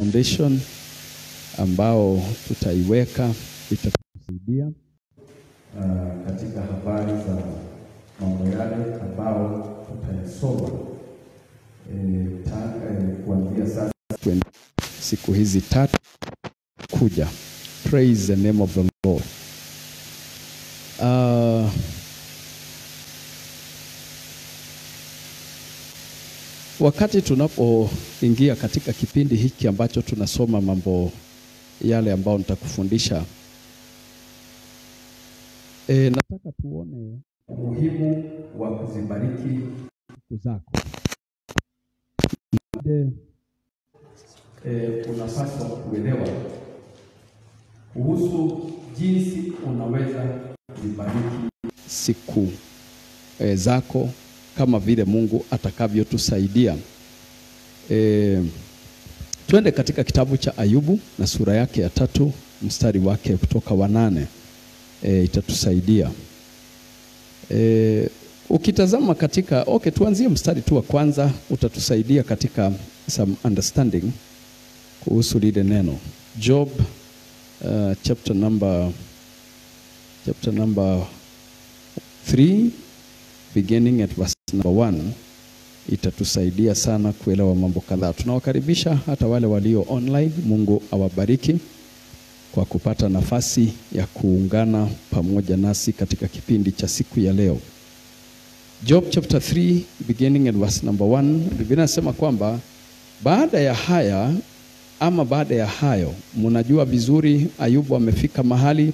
foundation ambao tutaiweka itatusaidia katika habari za mambo yale ambao tutayasoma kuanzia sasa siku hizi tatu kuja. Praise the name of the Lord. Wakati tunapoingia katika kipindi hiki ambacho tunasoma mambo yale ambao nitakufundisha, nataka tuone umuhimu wa kuzibariki siku zako. Unapaswa kuelewa kuhusu jinsi unaweza kuzibariki siku zako kama vile Mungu atakavyotusaidia. Tuende katika kitabu cha Ayubu na sura yake ya 3 mstari wake kutoka wa 8. Itatusaidia. Ukitazama katika tuanzie mstari tu wa kwanza, utatusaidia katika some understanding kuhusu lile neno. Job chapter number 3 beginning at verse number 1 itatusaidia sana kuelewa mambo kadhaa. Tunawakaribisha hata wale walio online. Mungu awabariki kwa kupata nafasi ya kuungana pamoja nasi katika kipindi cha siku ya leo. Job chapter 3 beginning at verse number 1, Biblia inasema kwamba baada ya hayo, mnajua vizuri Ayubu amefika mahali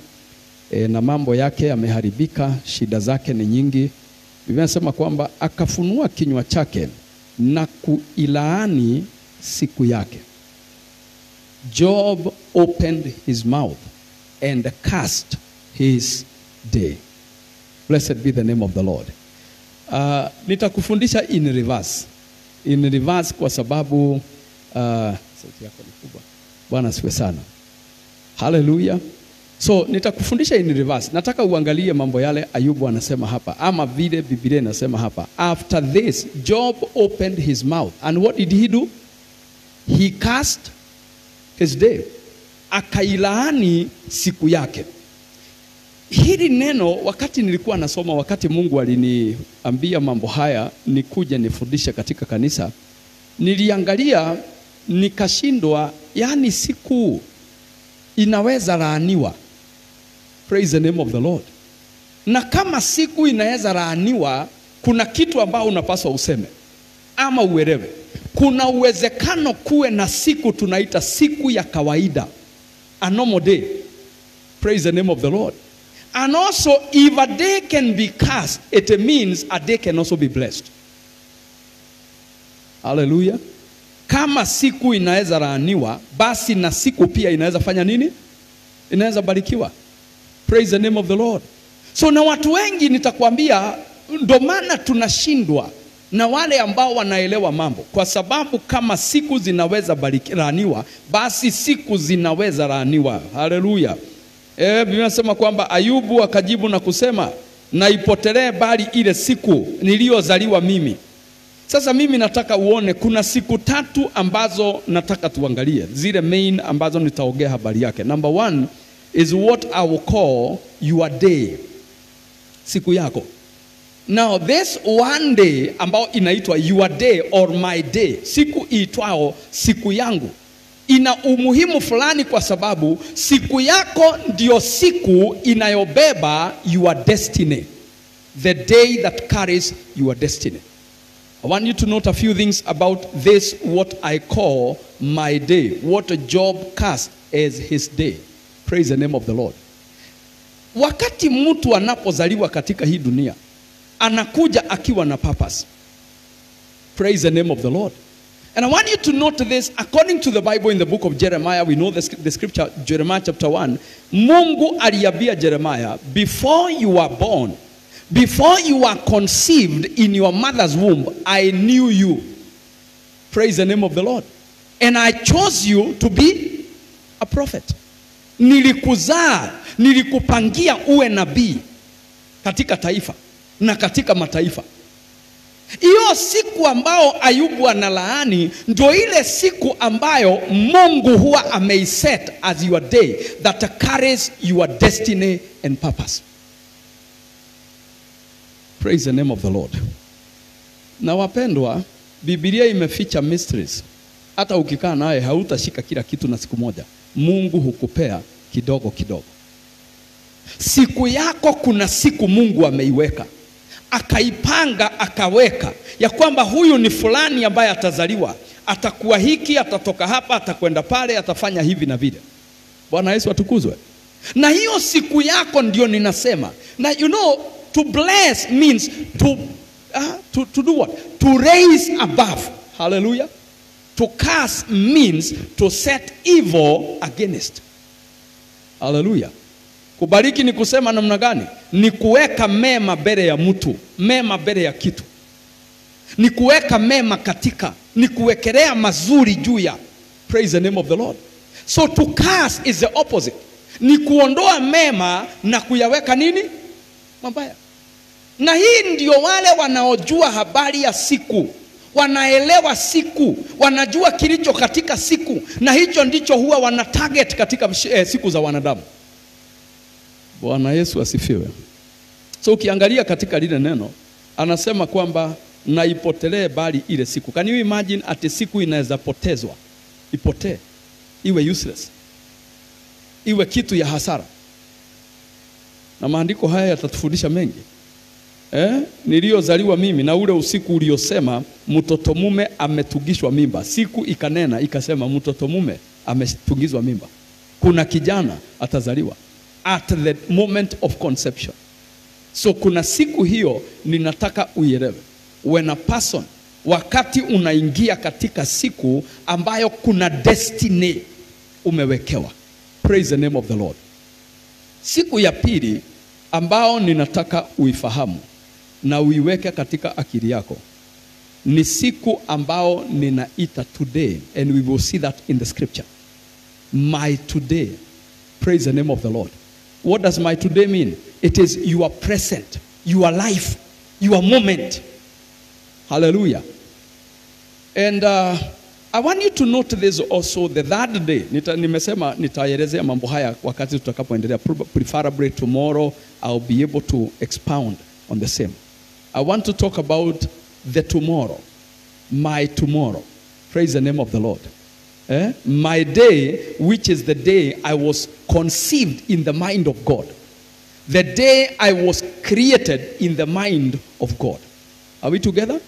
na mambo yake yameharibika, shida zake ni nyingi. Biblia inasema kwamba akafunua kinywa chake na kuilaani siku yake. Job opened his mouth and cursed his day. Blessed be the name of the Lord. Nitakufundisha in reverse. In reverse kwa sababu sauti yako ni kubwa. Bwana asifiwe sana. Hallelujah. So nitakufundisha in reverse. Nataka uangalie mambo yale Ayubu anasema hapa, ama vile Biblia inasema hapa. After this, Job opened his mouth, and what did he do? He cursed his day. Akailaani siku yake. Hili neno wakati nilikuwa nasoma, wakati Mungu aliniambia mambo haya nikuje nifundishe katika kanisa, niliangalia nikashindwa, yani siku inaweza laaniwa. Praise the name of the Lord. Na kama siku inaweza laaniwa, kuna kitu ambao unapaswa useme ama uelewe. Kuna uwezekano kuwe na siku tunaita siku ya kawaida, a normal day. Praise the name of the Lord. And also, if a day can be cursed, it means a day can also be blessed. Hallelujah. Kama siku inaweza laaniwa, basi na siku pia inaweza fanya nini? Inaweza barikiwa. Praise the name of the Lord. So na watu wengi nitakwambia, ndo maana tunashindwa na wale ambao wanaelewa mambo, kwa sababu kama siku zinaweza laaniwa, basi siku zinaweza laaniwa. Hallelujah. Biblia inasema kwamba Ayubu akajibu na kusema, na ipotelee bali ile siku niliyozaliwa mimi. Sasa mimi nataka uone kuna siku 3 ambazo nataka tuangalie, zile main ambazo nitaongea habari yake. Number 1 is what I will call your day. Siku yako. Now this one day ambao inaitwa your day or my day, siku iitwao siku yangu, ina umuhimu fulani kwa sababu siku yako ndio siku inayobeba your destiny. The day that carries your destiny. I want you to note a few things about this, what I call my day. What Job cast as his day. Praise the name of the Lord. Wakati mtu anapozaliwa katika hii dunia, anakuja akiwa na purpose. Praise the name of the Lord. And I want you to note this, according to the Bible in the book of Jeremiah, we know the scripture, Jeremiah chapter 1, Mungu aliambia Jeremiah, before you were born, before you were conceived in your mother's womb, I knew you. Praise the name of the Lord. And I chose you to be a prophet. Nilikuzaa, nilikupangia uwe nabii katika taifa na katika mataifa. Hiyo siku ambao Ayubu analaani ndio ile siku ambayo Mungu huwa ameiset as your day that carries your destiny and purpose. Praise the name of the Lord. Na wapendwa, Biblia imeficha mysteries. Hata ukikaa naye hautashika kila kitu na siku moja. Mungu hukupea kidogo kidogo. Siku yako kuna siku Mungu ameiweka. Akaipanga, akaweka ya kwamba huyu ni fulani ambaye atazaliwa, atakuwa hiki, atatoka hapa, atakwenda pale, atafanya hivi na vile. Bwana Yesu atukuzwe. Na hiyo siku yako ndio ninasema. Na you know, to bless means to do what? To raise above. Hallelujah. To curse means to set evil against. Hallelujah. Kubariki ni kusema namna gani? Ni kuweka mema mbele ya mtu, mema mbele ya kitu. Ni kuweka mema katika, ni kuwekelea mazuri juu ya. Praise the name of the Lord. So to curse is the opposite. Ni kuondoa mema na kuyaweka nini? Mabaya. Na hii ndio wale wanaojua habari ya siku, wanaelewa siku, wanajua kilicho katika siku, na hicho ndicho huwa wana target katika siku za wanadamu. Bwana Yesu asifiwe. So ukiangalia katika lile neno, anasema kwamba na ipotelee bali ile siku. Can you imagine ati siku inaweza potezwa? Ipotee. Iwe useless. Iwe kitu ya hasara. Na maandiko haya yatatufundisha mengi. Niliozaliwa mimi na ule usiku uliosema mtoto mume ametugishwa mimba. Siku ikanena ikasema mtoto mume ametugizwa mimba. Kuna kijana atazaliwa at the moment of conception. So kuna siku hiyo ninataka uielewe. When a person, wakati unaingia katika siku ambayo kuna destiny umewekewa. Praise the name of the Lord. Siku ya pili ambao ninataka uifahamu na uiweke katika akili yako ni siku ambao ninaita today, and we will see that in the scripture. My today. Praise the name of the Lord. What does my today mean? It is your present, your life, your moment. Hallelujah. And I want you to note this also, the third day. Nimesema nitaelezea mambo haya wakati tutakapoendelea. Preferably tomorrow I'll be able to expound on the same. I want to talk about the tomorrow. My tomorrow. Praise the name of the Lord. My day, which is the day I was conceived in the mind of God. The day I was created in the mind of God. Are we together?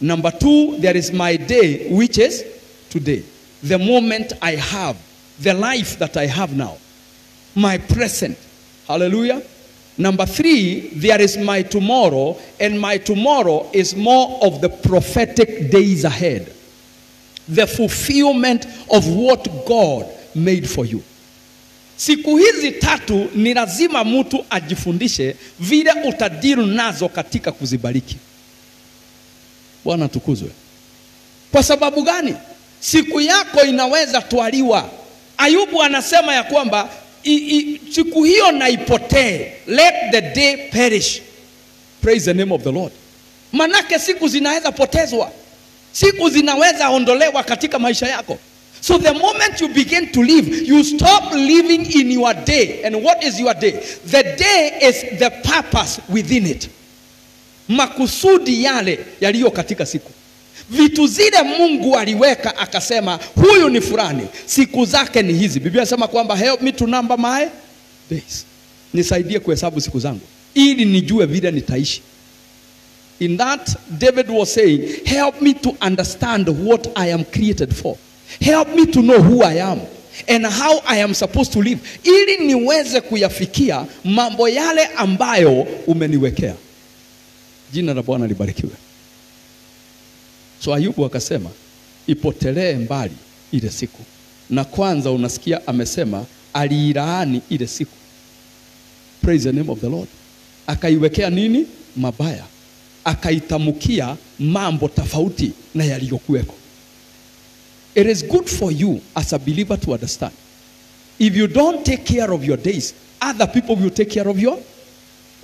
Number two, there is my day, which is today. The moment I have, the life that I have now. My present. Hallelujah. Number three, there is my tomorrow, and my tomorrow is more of the prophetic days ahead. The fulfillment of what God made for you. Siku hizi tatu ni lazima mtu ajifundishe vile utadiru nazo katika kuzibariki. Bwana tukuzwe. Kwa sababu gani? Siku yako inaweza twaliwa. Ayubu anasema ya kwamba siku hiyo na ipotee. Let the day perish. Praise the name of the Lord. Manake siku zinaweza potezwa. Siku zinaweza ondolewa katika maisha yako. So the moment you begin to live, you stop living in your day. And what is your day? The day is the purpose within it. Makusudi yale yaliyo katika siku. Vitu zile Mungu aliweka akasema huyu ni fulani, siku zake ni hizi. Biblia inasema kwamba help me to number my days. Nisaidie kuhesabu siku zangu ili nijue vile nitaishi. In that, David was saying, help me to understand what I am created for. Help me to know who I am and how I am supposed to live. Ili niweze kuyafikia mambo yale ambayo umeniwekea. Jina la Bwana libarikiwe. So Ayubu akasema, ipotelee mbali ile siku. Na kwanza unasikia amesema, alilaani ile siku. Praise the name of the Lord. Akaiwekea nini? Mabaya. Akaitamukia mambo tofauti na yaliyokuweko. It is good for you as a believer to understand. If you don't take care of your days, other people will take care of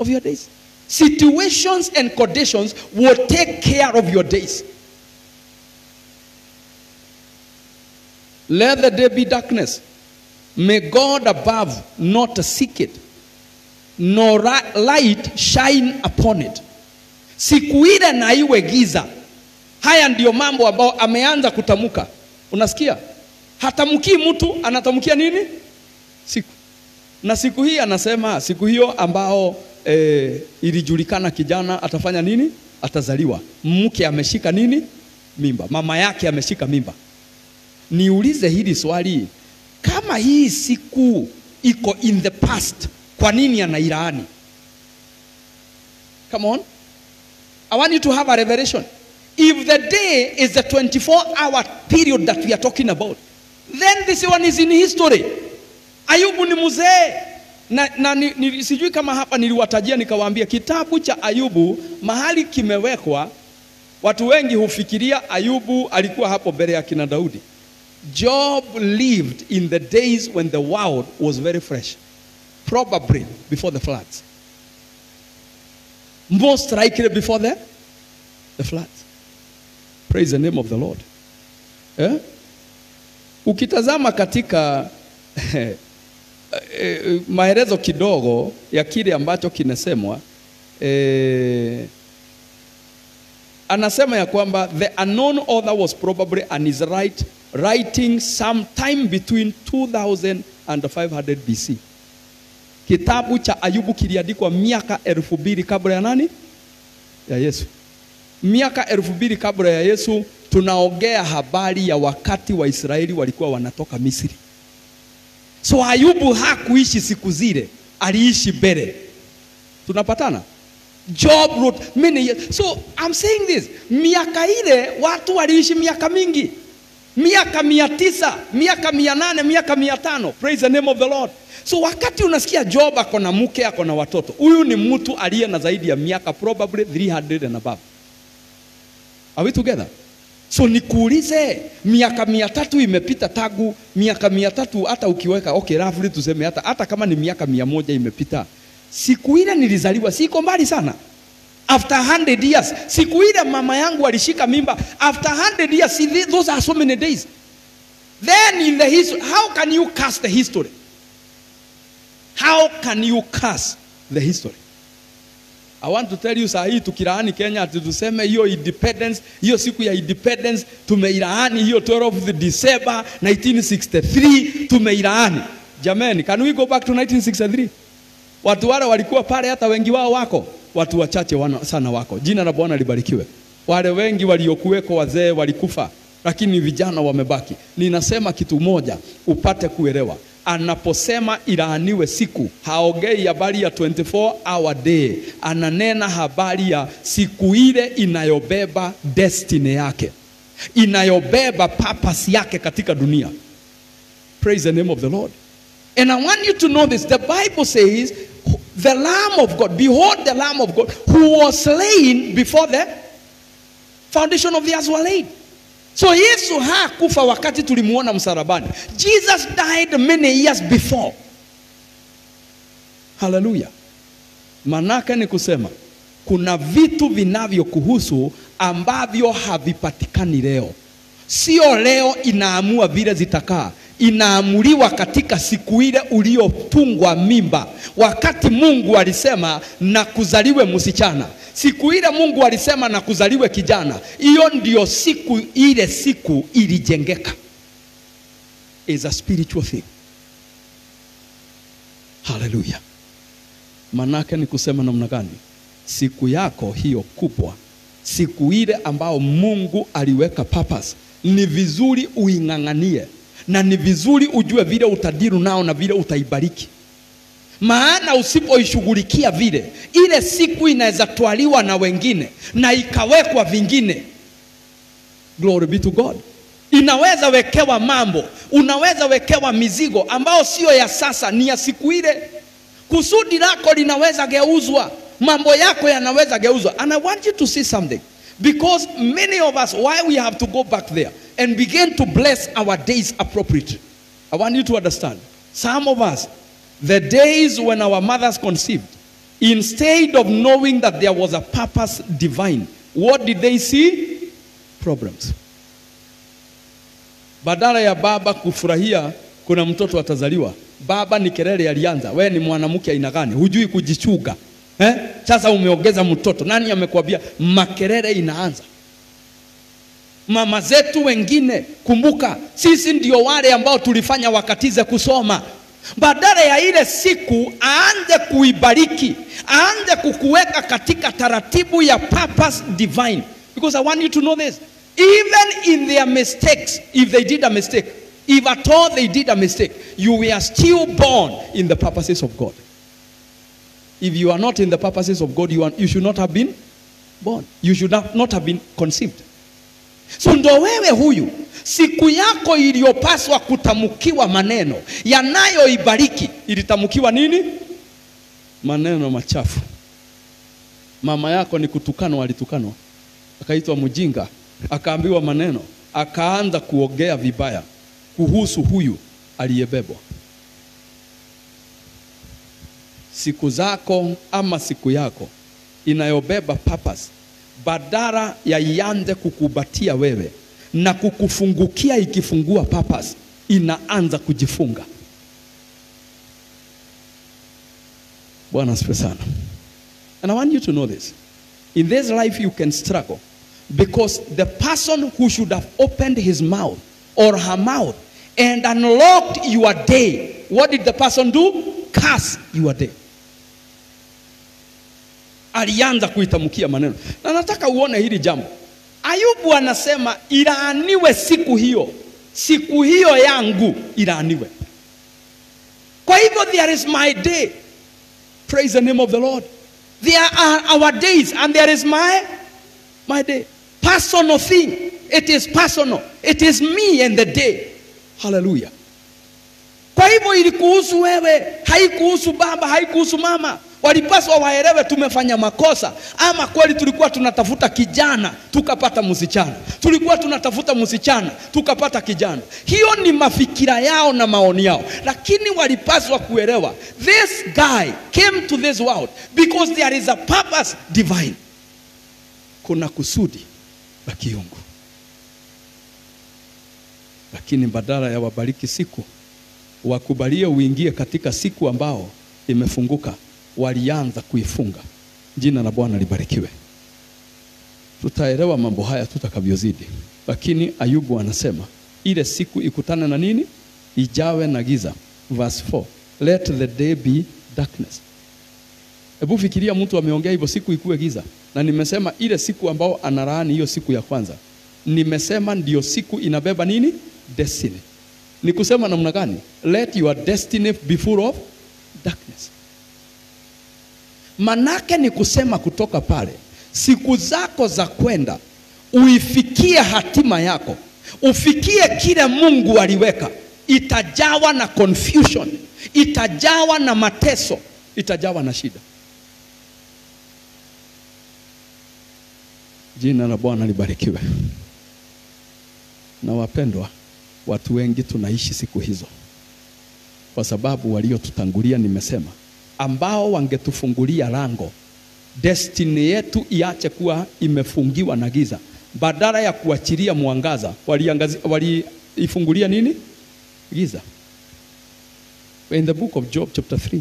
your days. Situations and conditions will take care of your days. Let the day be darkness. May God above not seek it, nor light shine upon it. Siku ile na iwe giza. Haya ndiyo mambo ambayo ameanza kutamuka. Unasikia? Hatamukii mtu, anatamukia nini? Siku. Na siku hii anasema, siku hiyo ambao ilijulikana kijana atafanya nini? Atazaliwa. Mke ameshika nini? Mimba. Mama yake ameshika mimba. Niulize hili swali, kama hii siku iko in the past, kwa nini anailaani? Come on. I want you to have a revelation. If the day is the 24-hour period that we are talking about, then this one is in history. Ayubu ni mzee. Na sijui kama hapa niliwatajia nikawaambia kitabu cha Ayubu mahali kimewekwa, watu wengi hufikiria Ayubu alikuwa hapo mbele ya kina Daudi. Job lived in the days when the world was very fresh. Probably before the floods. Most likely before the floods. Praise the name of the Lord. Ukitazama katika maelezo kidogo ya kile ambacho kinasemwa, anasema ya kwamba the unknown author was probably an Israelite writing sometime between 2500 BC. Kitabu cha Ayubu kiliandikwa miaka 2000 kabla ya nani? Ya Yesu. Miaka 2000 kabla ya Yesu. Tunaongea habari ya wakati wa Israeli walikuwa wanatoka Misri. So Ayubu hakuishi siku zile, aliishi mbele. Tunapatana? Job wrote many years. So I'm saying this, miaka ile watu waliishi miaka mingi. Miaka 900, miaka 800, miaka 500. Praise the name of the Lord. So wakati unasikia Job ako na mke, ako na watoto, huyu ni mtu aliye na zaidi ya miaka probably 300 and above. Are we together? So nikuulize, miaka 300 imepita tagu, miaka 300 hata ukiweka, okay, roughly tuseme hata kama ni miaka 100 imepita. Siku ile nilizaliwa, siko mbali sana. After 100 years, siku ile mama yangu alishika mimba. After 100 years, see, those are so many days. Then in the history, how can you cast the history? How can you cast the history? I want to tell you, sahi tukilaani Kenya ati tuseme hiyo independence, hiyo siku ya independence tumeilaani, hiyo 12th December 1963 tumeilaani. Jamani, can we go back to 1963? Watu wale walikuwa pale, hata wengi wao wako, watu wachache sana wako. Jina la Bwana libarikiwe. Wale wengi waliokuweko wazee walikufa, lakini vijana wamebaki. Ninasema kitu moja upate kuelewa. Anaposema ilaaniwe siku, haongei habari ya 24-hour day. Ananena habari ya siku ile inayobeba destiny yake, inayobeba purpose yake katika dunia. Praise the name of the Lord. And I want you to know this. The Bible says, the Lamb of God, behold the Lamb of God, who was slain before the foundation of the earth was laid. So Yesu hakufa wakati tulimuona msalabani. Jesus died many years before. Hallelujah. Manake ni kusema, kuna vitu vinavyokuhusu ambavyo havipatikani leo. Sio leo inaamua vile zitakaa. Inaamuliwa katika siku ile uliotungwa mimba. Wakati Mungu alisema na kuzaliwe msichana, siku ile Mungu alisema na kuzaliwe kijana. Hiyo ndio siku ile, siku ilijengeka. Is a spiritual thing. Hallelujah. Manake ni kusema namna gani? Siku yako hiyo kubwa, siku ile ambao Mungu aliweka purpose, ni vizuri uinganganie. Na ni vizuri ujue vile utadiru nao na vile utaibariki. Maana usipoishughulikia vile, ile siku inaweza twaliwa na wengine na ikawekwa vingine. Glory be to God. Inaweza wekewa mambo, unaweza wekewa mizigo ambao sio ya sasa, ni ya siku ile. Kusudi lako linaweza geuzwa, mambo yako yanaweza geuzwa. And I want you to see something. Because many of us, why we have to go back there and begin to bless our days appropriately. I want you to understand. Some of us, the days when our mothers conceived, Instead of knowing that there was a purpose divine, what did they see? Problems. Badala ya baba kufurahia kuna mtoto atazaliwa, baba ni kelele alianza. Wewe ni mwanamke aina gani? Hujui kujichuga. Sasa umeongeza mtoto. Nani amekuambia? Makelele inaanza. Mama zetu wengine, kumbuka, sisi ndio wale ambao tulifanya wakatize kusoma. Badala ya ile siku aanze kuibariki, aanze kukuweka katika taratibu ya purpose divine. Because I want you to know this. Even in their mistakes, if they did a mistake, if at all they did a mistake, you were still born in the purposes of God. If you are not in the purposes of God, you should not have been born. You should not have been conceived. So ndo wewe huyu, siku yako iliyopaswa kutamukiwa maneno yanayoibariki, ilitamukiwa nini? Maneno machafu. Mama yako ni kutukanwa, alitukanwa, akaitwa mjinga, akaambiwa maneno, akaanza kuongea vibaya kuhusu huyu aliyebebwa. Siku zako ama siku yako inayobeba purpose, badala ya ianze kukubatia wewe na kukufungukia ikifungua purpose, inaanza kujifunga. Bwana asifiwe sana. And I want you to know this. In this life you can struggle because the person who should have opened his mouth or her mouth and unlocked your day, what did the person do? Curse your day. Alianza kuitamukia maneno. Na nataka uone hili jambo. Ayubu anasema ilaaniwe siku hiyo yangu ilaaniwe. Kwa hivyo there is my day. Praise the name of the Lord. There are our days and there is my day. Personal thing. It is personal. It is me and the day. Hallelujah. Kwa hivyo ilikuhusu wewe, haikuhusu baba, haikuhusu mama. Walipaswa waelewe tumefanya makosa, ama kweli tulikuwa tunatafuta kijana tukapata msichana, tulikuwa tunatafuta msichana tukapata kijana. Hiyo ni mafikira yao na maoni yao, lakini walipaswa kuelewa this guy came to this world because there is a purpose divine. Kuna kusudi la kiungu. Lakini badala ya wabariki siku, wakubalie uingie katika siku ambao imefunguka, walianza kuifunga. Jina la Bwana libarikiwe. Tutaelewa mambo haya tutakavyozidi. Lakini Ayubu anasema ile siku ikutane na nini? Ijawe na giza. Verse 4. Let the day be darkness. Hebu fikiria mtu ameongea hivyo, siku ikuwe giza. Na nimesema ile siku ambao analaani hiyo siku ya kwanza, nimesema ndio siku inabeba nini? Destiny. Ni kusema namna gani? Let your destiny be full of darkness. Manake ni kusema kutoka pale, siku zako za kwenda uifikie hatima yako, ufikie kile Mungu aliweka, itajawa na confusion, itajawa na mateso, itajawa na shida. Jina la Bwana libarikiwe. Na wapendwa, watu wengi tunaishi siku hizo kwa sababu waliotutangulia nimesema, ambao wangetufungulia lango destiny yetu iache kuwa imefungiwa na giza, badala ya kuachilia mwangaza, waliifungulia nini? Giza. In the book of Job chapter 3,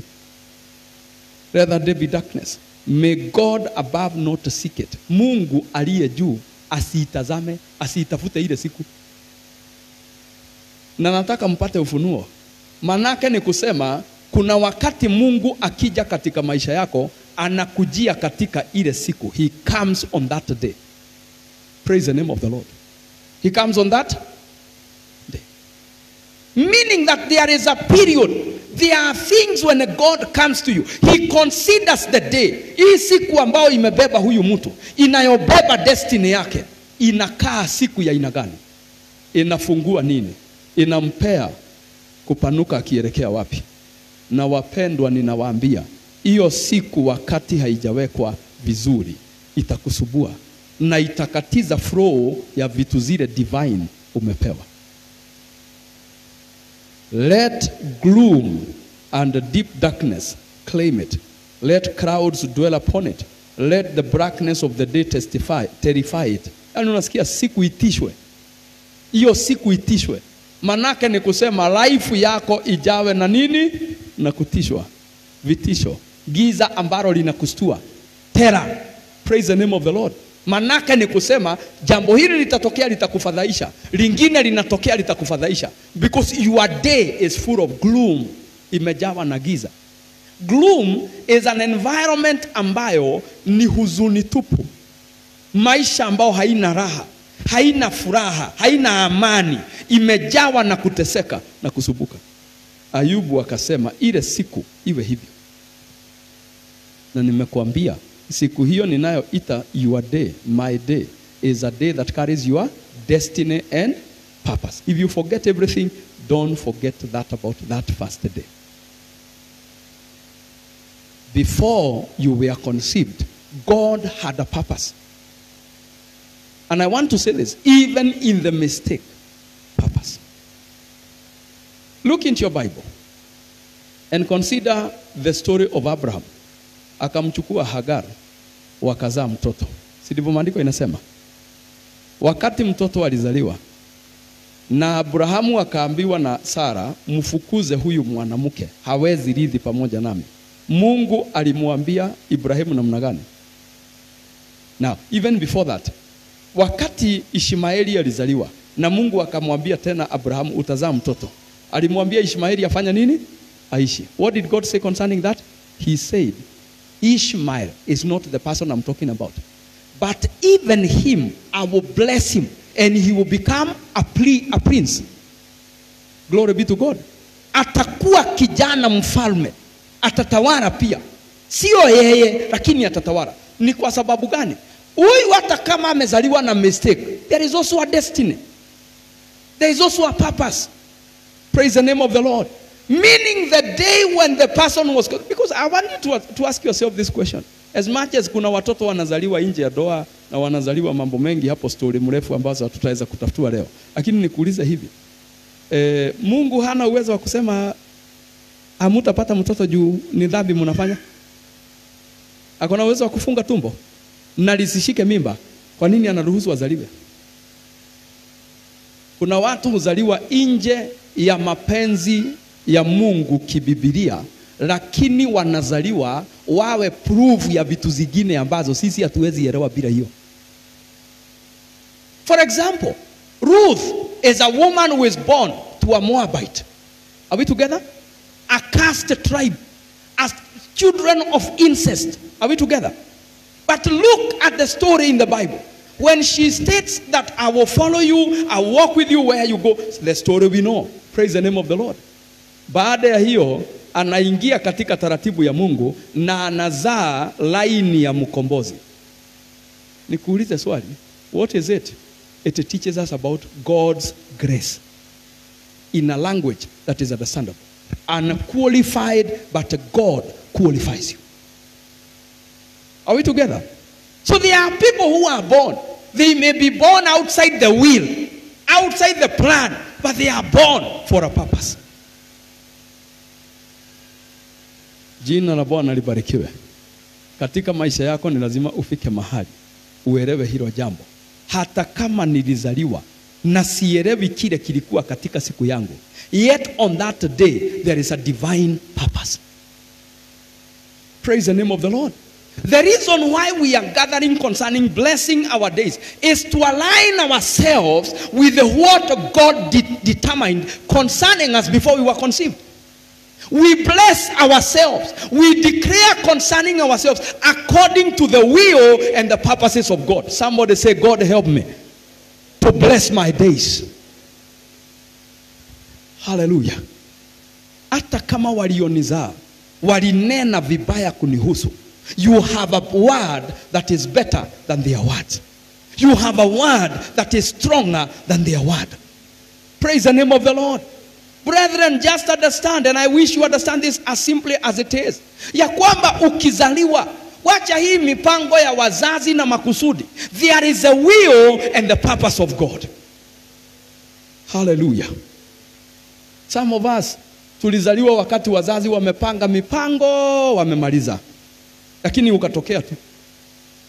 rather there be darkness, may God above not seek it. Mungu aliye juu asiitazame, asiitafute ile siku. Na nataka mpate ufunuo. Manake ni kusema kuna wakati Mungu akija katika maisha yako, anakujia katika ile siku. He comes on that day. Praise the name of the Lord. He comes on that day. Meaning that there is a period. There are things when God comes to you, He considers the day. Hii siku ambao imebeba huyu mtu, inayobeba destiny yake, inakaa siku ya aina gani? Inafungua nini? Inampea kupanuka akielekea wapi? Na wapendwa, ninawaambia hiyo siku wakati haijawekwa vizuri itakusubua na itakatiza flow ya vitu zile divine umepewa. Let gloom and deep darkness claim it. Let crowds dwell upon it. Let the brightness of the day terrify it. Yani unasikia siku itishwe. Hiyo siku itishwe. Manake ni kusema life yako ijawe na nini? Na kutishwa. Vitisho. Giza ambalo linakustua. Terror. Praise the name of the Lord. Manake ni kusema jambo hili litatokea litakufadhaisha. Lingine linatokea litakufadhaisha. Because your day is full of gloom. Imejawa na giza. Gloom is an environment ambayo ni huzuni tupu. Maisha ambao haina raha, haina furaha, haina amani, imejawa na kuteseka na kusubuka. Ayubu akasema ile siku iwe hivyo. Na nimekuambia siku hiyo ninayoita your day, my day, is a day that carries your destiny and purpose. If you forget everything, don't forget that about that first day. Before you were conceived, God had a purpose. And I want to say this, even in the mistake, purpose. Look into your Bible and consider the story of Abraham. Akamchukua Hagar, wakazaa mtoto. Si ndivyo maandiko inasema? Wakati mtoto alizaliwa, na Abrahamu akaambiwa na Sara, mfukuze huyu mwanamke, hawezi rithi pamoja nami. Mungu alimwambia Ibrahimu namna gani? Now, even before that, wakati Ishmaeli alizaliwa, na Mungu akamwambia tena Abrahamu, utazaa mtoto. Alimwambia Ishmaeli afanya nini? Aishi. What did God say concerning that? He said, Ishmael is not the person I'm talking about. But even him, I will bless him, and he will become a prince. Glory be to God. Atakuwa kijana mfalme. Atatawala pia. Sio yeye, lakini atatawala. Ni kwa sababu gani? Huyu hata kama amezaliwa na mistake, there is also a destiny. There is also a purpose. Praise the name of the Lord. Meaning the day when the person was... Because I want you to ask yourself this question. As much as kuna watoto wanazaliwa nje ya doa na wanazaliwa mambo mengi, hapo story mrefu ambazo tutaweza kutafutua leo. Lakini nikuulize hivi. Mungu hana uwezo wa kusema hamutapata mtoto juu ni dhambi mnafanya? Akona uwezo wa kufunga tumbo na lisishike mimba. Kwa nini anaruhusu wazaliwe? Kuna watu huzaliwa nje ya mapenzi ya Mungu kibibilia, lakini wanazaliwa wawe proof ya vitu zingine ambazo sisi hatuwezi elewa bila hiyo. For example, Ruth is a woman who is born to a Moabite. Are we together? A caste tribe, as children of incest. Are we together? But look at the story in the Bible. When she states that I will follow you, I will walk with you where you go, the story we know. Praise the name of the Lord. Baada ya hiyo, anaingia katika taratibu ya Mungu na anazaa laini ya mkombozi. Nikuulize swali, what is it? It teaches us about God's grace in a language that is understandable. Unqualified, but God qualifies you. Are we together? So there are people who are born. They may be born outside the will, outside the plan, but they are born for a purpose. Jina la Bwana libarikiwe. Katika maisha yako ni lazima ufike mahali uelewe hilo jambo. Hata kama nilizaliwa na sielewi kile kilikuwa katika siku yangu, yet on that day there is a divine purpose. Praise the name of the Lord. The reason why we are gathering concerning blessing our days is to align ourselves with what God determined concerning us before we were conceived. We bless ourselves. We declare concerning ourselves according to the will and the purposes of God. Somebody say, God help me to bless my days. Hallelujah. Hata kama walionizaa walinena vibaya kunihusu, you have a word that is better than their word. You have a word that is stronger than their word. Praise the name of the Lord. Brethren, just understand, and I wish you understand this as simply as it is. Ya kwamba ukizaliwa, wacha hii mipango ya wazazi na makusudi. There is a will and the purpose of God. Hallelujah. Some of us tulizaliwa wakati wazazi wamepanga mipango, wamemaliza. lakini ukatokea tu.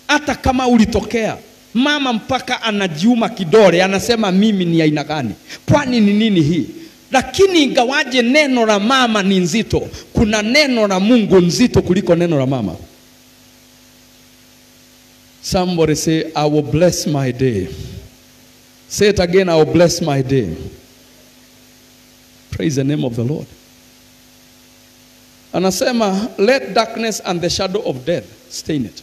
Hata kama ulitokea, mama mpaka anajiuma kidole, anasema mimi ni aina gani? Kwani ni nini hii? Lakini ingawaje neno la mama ni nzito, kuna neno la Mungu nzito kuliko neno la mama. Somebody say, I will bless my day. Say it again, I will bless my day. Praise the name of the Lord. Anasema, let darkness and the shadow of death stain it.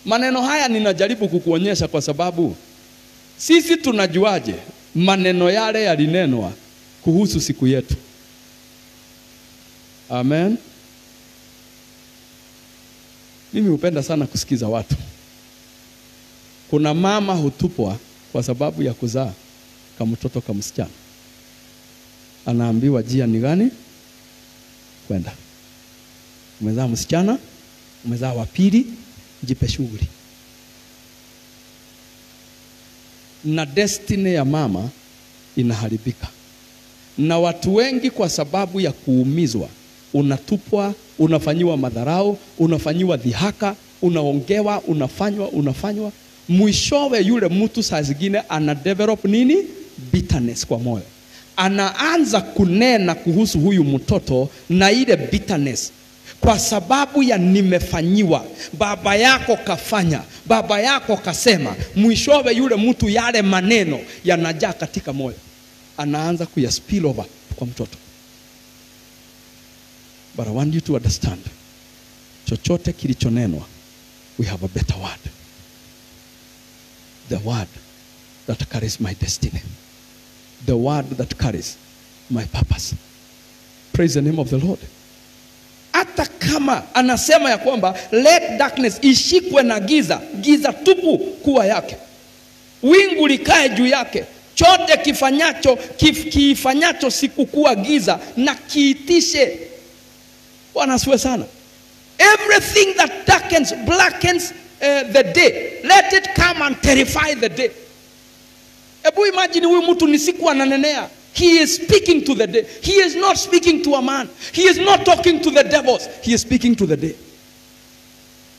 Maneno haya ninajaribu kukuonyesha kwa sababu sisi tunajuaje maneno yale yalinenwa kuhusu siku yetu. Amen. Mimi hupenda sana kusikiza watu. Kuna mama hutupwa kwa sababu ya kuzaa kama mtoto kama msichana. Anaambiwa njia ni gani kwenda. Umezaa msichana, umezaa wa pili, jipe shughuli. Na destiny ya mama inaharibika. Na watu wengi kwa sababu ya kuumizwa, unatupwa, unafanyiwa madharau, unafanyiwa dhihaka, unaongewa, unafanywa. Mwishowe yule mtu saa zingine ana develop nini? Bitterness kwa moyo. Anaanza kunena kuhusu huyu mtoto na ile bitterness. Kwa sababu ya nimefanyiwa, baba yako kafanya, baba yako kasema. Mwishowe yule mtu yale maneno yanajaa katika moyo. Anaanza kuya spill over kwa mtoto. But I want you to understand, chochote kilichonenwa, we have a better word. The word that carries my destiny. The word that carries my purpose. Praise the name of the Lord. Hata kama anasema ya kwamba let darkness ishikwe na giza, giza tupu kuwa yake. Wingu likae juu yake. Chote kifanyacho siku kuwa giza na kiitishe. Bwana asifiwe sana. Everything that darkens, blackens the day, let it come and terrify the day. Ebu imagine huyu mtu ni siku ananenea. He is speaking to the day. He is not speaking to a man. He is not talking to the devils. He is speaking to the day.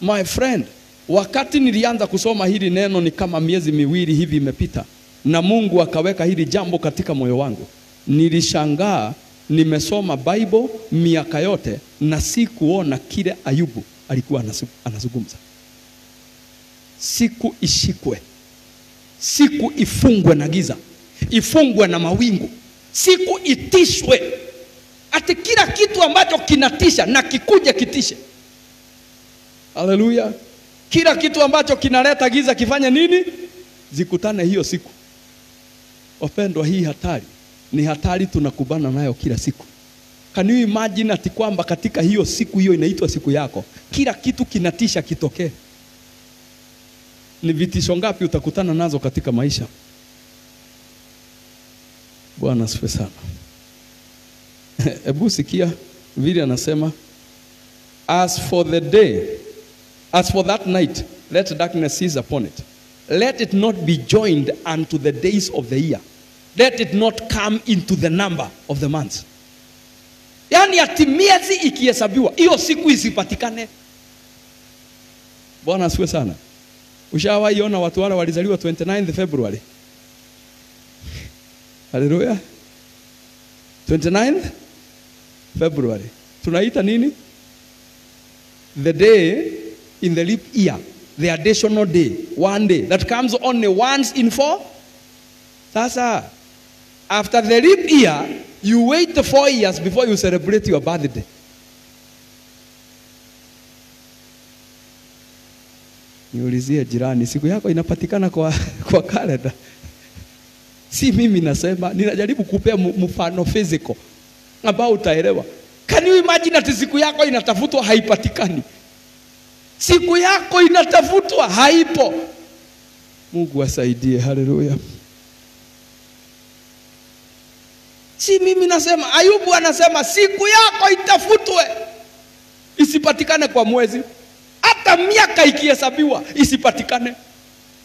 My friend, wakati nilianza kusoma hili neno ni kama miezi miwili hivi imepita. Na Mungu akaweka hili jambo katika moyo wangu. Nilishangaa, nimesoma Bible miaka yote na sikuona kile Ayubu alikuwa anazungumza. Siku ishikwe. Siku ifungwe na giza. Ifungwe na mawingu. Siku itishwe. Ati kila kitu ambacho kinatisha na kikuje kitishe. Hallelujah. Kila kitu ambacho kinaleta giza kifanye nini? Zikutane hiyo siku. Wapendwa, hii hatari ni hatari tunakubana nayo kila siku. Can you imagine ati kwamba katika hiyo siku, hiyo inaitwa siku yako, kila kitu kinatisha kitokee? Ni vitisho ngapi utakutana nazo katika maisha? Bwana asifiwe sana. Ebu sikia vile anasema, as for that night, let darkness seize upon it. Let it not be joined unto the days of the year. Let it not come into the number of the months. Yani ati miezi ikihesabiwa, hiyo siku isipatikane. Bwana asifiwe sana. Ushawahi ona watu wale walizaliwa 29th February? Hallelujah. 29th February. Tunaita nini? The day in the leap year. The additional day. One day. That comes only once in 4. Sasa, after the leap year, you wait 4 years before you celebrate your birthday. Niulizie jirani, siku yako inapatikana kwa kalenda? Si mimi nasema, ninajaribu kupea mfano physical ambao utaelewa. Can you imagine ati siku yako inatafutwa haipatikani? Siku yako inatafutwa haipo. Mungu asaidie. Hallelujah. Si mimi nasema, Ayubu anasema siku yako itafutwe, isipatikane kwa mwezi, hata miaka ikihesabiwa isipatikane.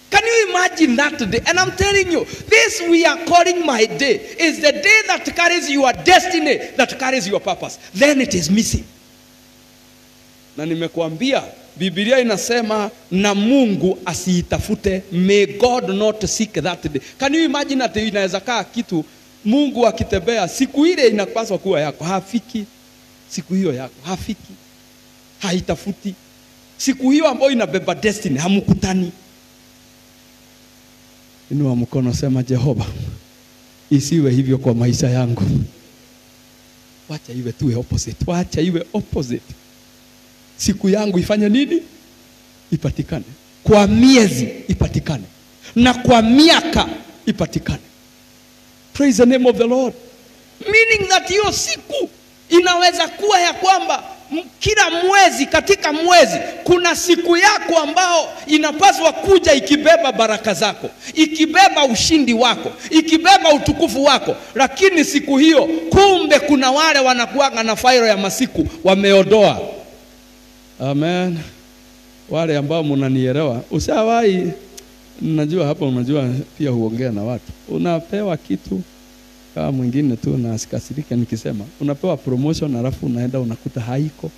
Can you imagine that day? And I'm telling you, this we are calling my day is the day that carries your destiny, that carries your purpose. Then it is missing. Na nimekuambia Biblia inasema na Mungu asiitafute. May God not seek that day. Can you imagine that inaweza kaa kitu Mungu akitembea siku ile inapaswa kuwa yako, hafiki siku hiyo yako, hafiki, haitafuti siku hiyo ambayo inabeba destiny, hamkutani. Inua mkono, sema Jehova, isiwe hivyo kwa maisha yangu. Wacha iwe tuwe opposite, wacha iwe opposite. Siku yangu ifanye nini? Ipatikane. Kwa miezi ipatikane, na kwa miaka ipatikane. Praise the name of the Lord. Meaning that hiyo siku inaweza kuwa ya kwamba kila mwezi, katika mwezi kuna siku yako ambao inapaswa kuja ikibeba baraka zako, ikibeba ushindi wako, ikibeba utukufu wako. Lakini siku hiyo kumbe kuna wale wanakuanga na fairo ya masiku wameodoa. Amen. Wale ambao mnanielewa, ushawahi, najua hapa unajua pia huongea na watu. Unapewa kitu kama mwingine tu na asikasirike nikisema, unapewa promotion alafu unaenda unakuta haiko.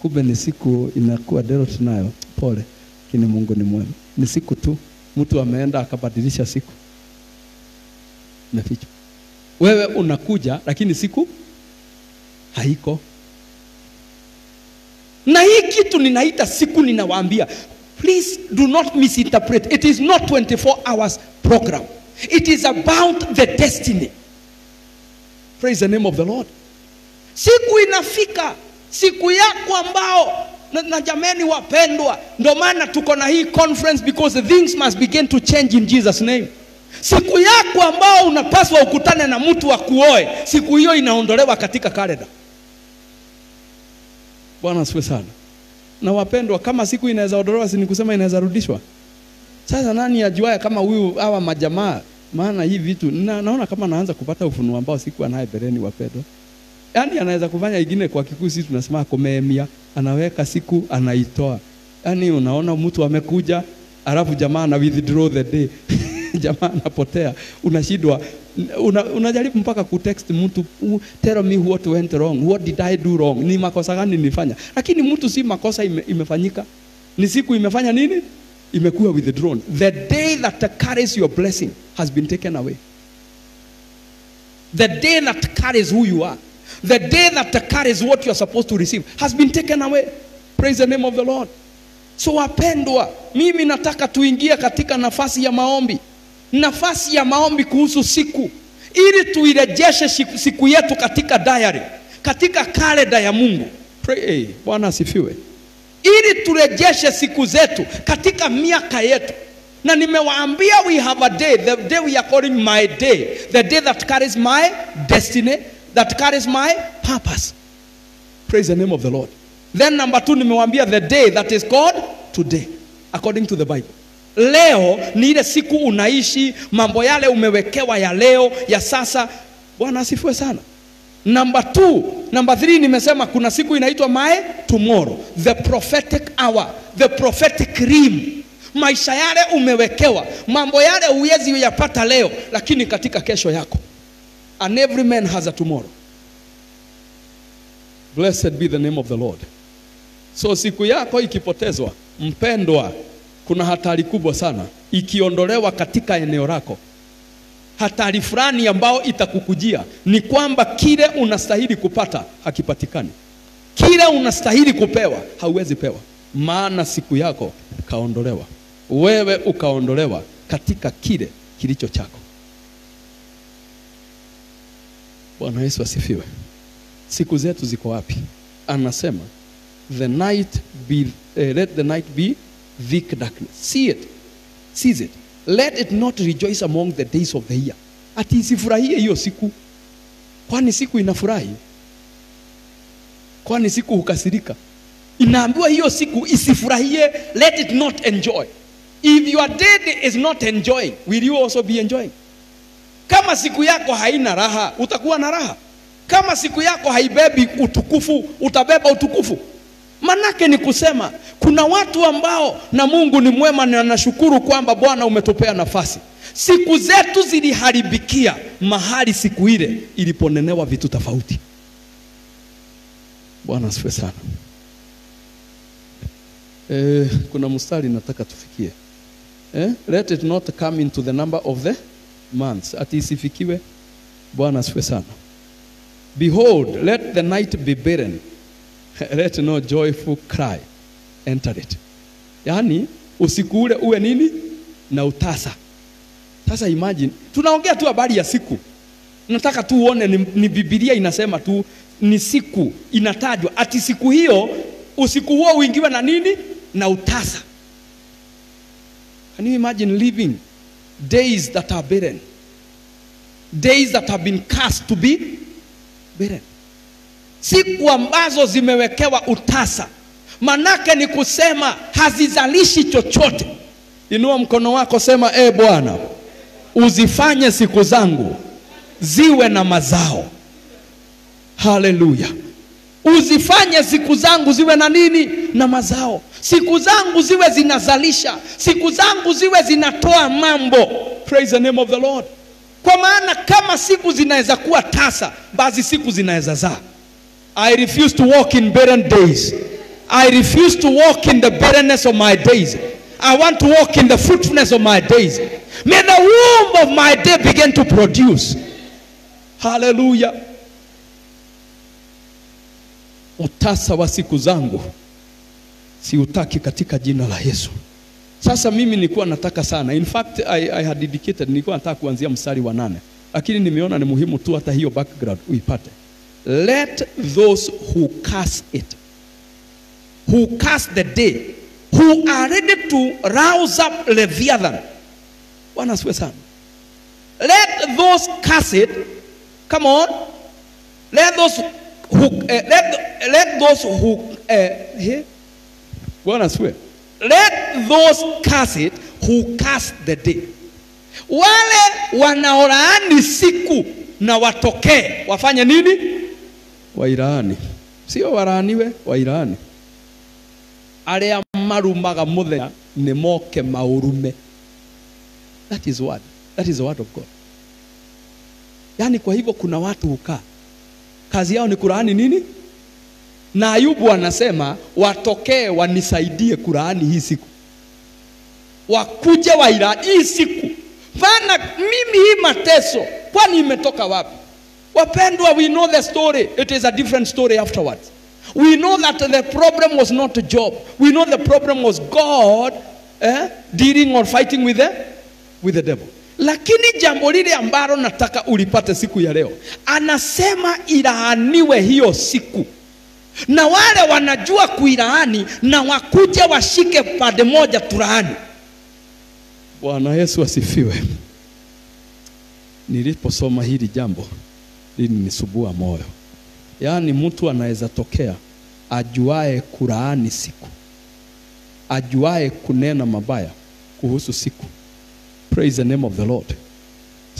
Kumbe ni siku inakuwa dero tunayo. Pole. Lakini Mungu ni mwema. Ni siku tu mtu ameenda akabadilisha siku. Naficha. Wewe unakuja lakini siku haiko. Na hii kitu ninaita siku, ninawaambia, please do not misinterpret. It is not 24 hours program. It is about the destiny. Praise the name of the Lord. Siku inafika, siku yako ambao na jameni wapendwa, ndio maana tuko na hii conference, because things must begin to change in Jesus name. Siku yako ambao unapaswa ukutane na mtu wa kuoe, siku hiyo inaondolewa katika kalenda. Bwana asifiwe sana. Na wapendwa, kama siku inaweza ondolewa, si ni kusema inaweza rudishwa? Sasa nani ajuaye kama huyu hawa majamaa? Maana hii vitu naona kama naanza kupata ufunuo ambao siku anaye bereni, wapendwa. Yaani anaweza kufanya ingine kwa Kikuyu sisi tunasema komemia, anaweka siku anaitoa. Yaani unaona mtu amekuja alafu jamaa na withdraw the day. Jamaa anapotea, unashindwa, unajaribu mpaka kutext mtu, tell me what went wrong, what did I do wrong, ni makosa gani nilifanya? Lakini mtu si makosa imefanyika, ni siku imefanya nini? Imekuwa withdrawn. The day that carries your blessing has been taken away. The day that carries who you are, the day that carries what you are supposed to receive has been taken away. Praise the name of the Lord. So wapendwa, mimi nataka tuingie katika nafasi ya maombi. Nafasi ya maombi kuhusu siku, ili tuirejeshe siku yetu katika diary, katika kalenda ya Mungu. Pray. Bwana asifiwe. Ili turejeshe siku zetu katika miaka yetu. Na nimewaambia we have a day, the day we are calling my day, the day that carries my destiny, that carries my purpose. Praise the name of the Lord. Then number 2, nimewaambia the day that is called today, according to the Bible. Leo ni ile siku unaishi, mambo yale umewekewa ya leo, ya sasa. Bwana asifiwe sana. Number 3 nimesema kuna siku inaitwa my tomorrow, the prophetic hour, the prophetic realm. Maisha yale umewekewa, mambo yale huwezi kuyapata leo, lakini katika kesho yako. And every man has a tomorrow. Blessed be the name of the Lord. So siku yako ikipotezwa, mpendwa, kuna hatari kubwa sana ikiondolewa katika eneo lako. Hatari fulani ambao itakukujia ni kwamba kile unastahili kupata hakipatikani. Kile unastahili kupewa hauwezi pewa, maana siku yako kaondolewa. Wewe ukaondolewa katika kile kilicho chako. Bwana Yesu asifiwe. Siku zetu ziko wapi? Anasema the night be let the night be thick darkness. See it. Seize it. Let it not rejoice among the days of the year. Ati isifurahie hiyo siku. Kwani siku inafurahi? Kwani siku hukasirika? Inaambiwa hiyo siku isifurahie, let it not enjoy. If your day is not enjoying, will you also be enjoying? Kama siku yako haina raha, utakuwa na raha. Kama siku yako haibebi utukufu, utabeba utukufu. Manake ni kusema kuna watu ambao, na Mungu ni mwema na nashukuru kwamba Bwana umetupea nafasi. Siku zetu ziliharibikia mahali siku ile iliponenewa vitu tofauti. Bwana asifiwe sana. Kuna mstari nataka tufikie. Let it not come into the number of the months. Ati isifikiwe. Bwana asifiwe sana. Behold, let the night be barren. Let no joyful cry enter it. Yani usiku ule uwe nini? Na utasa. Sasa imagine, tunaongea tu habari ya siku. Nataka tu uone ni Biblia inasema tu ni siku inatajwa. Ati siku hiyo usiku huo uingiwe na nini? Na utasa. Can you imagine living days that are barren? Days that have been cast to be barren. Siku ambazo zimewekewa utasa. Manake ni kusema hazizalishi chochote. Inua mkono wako, sema Bwana, uzifanye siku zangu ziwe na mazao. Haleluya. Uzifanye siku zangu ziwe na nini? Na mazao. Siku zangu ziwe zinazalisha. Siku zangu ziwe zinatoa mambo. Praise the name of the Lord. Kwa maana kama siku zinaweza kuwa tasa, basi siku zinaweza zaa. I refuse to walk in barren days. I refuse to walk in the barrenness of my days. I want to walk in the fruitfulness of my days. May the womb of my day begin to produce. Hallelujah. Utasa wa siku zangu siutaki katika jina la Yesu. Sasa mimi nilikuwa nataka sana. In fact, I had dedicated, nilikuwa nataka kuanzia mstari wa 8. Lakini nimeona ni muhimu tu hata hiyo background uipate. Let those who curse it, who curse the day, who are ready to rouse up Leviathan. Bwana asifiwe sana. Let those curse it. Come on. Let those who let those who Bwana asifiwe. Let those curse it who curse the day. Wale wanaolaani siku na watokee wafanye nini? Wairani. Sio waraaniwe, wairani. Alea marumaga muthenya ni moke maurume. That is what. That is the word of God. Yani kwa hivyo kuna watu hukaa kazi yao ni kulaani nini? Na Ayubu anasema watokee wanisaidie kulaani hii siku. Wakuje wairani hii siku. Maana mimi hii mateso kwani imetoka wapi? Wapendwa, we know the story. It is a different story afterwards. We know that the problem was not Job. We know the problem was God dealing or fighting with the devil. Lakini jambo lile ambalo nataka ulipate siku ya leo, anasema ilaaniwe hiyo siku. Na wale wanajua kuilaani na wakuja washike pande moja tulaani. Bwana Yesu asifiwe. Niliposoma hili jambo linisubua moyo. Yaani mtu anaweza tokea ajuae kulaani siku, ajuae kunena mabaya kuhusu siku. Praise the name of the Lord.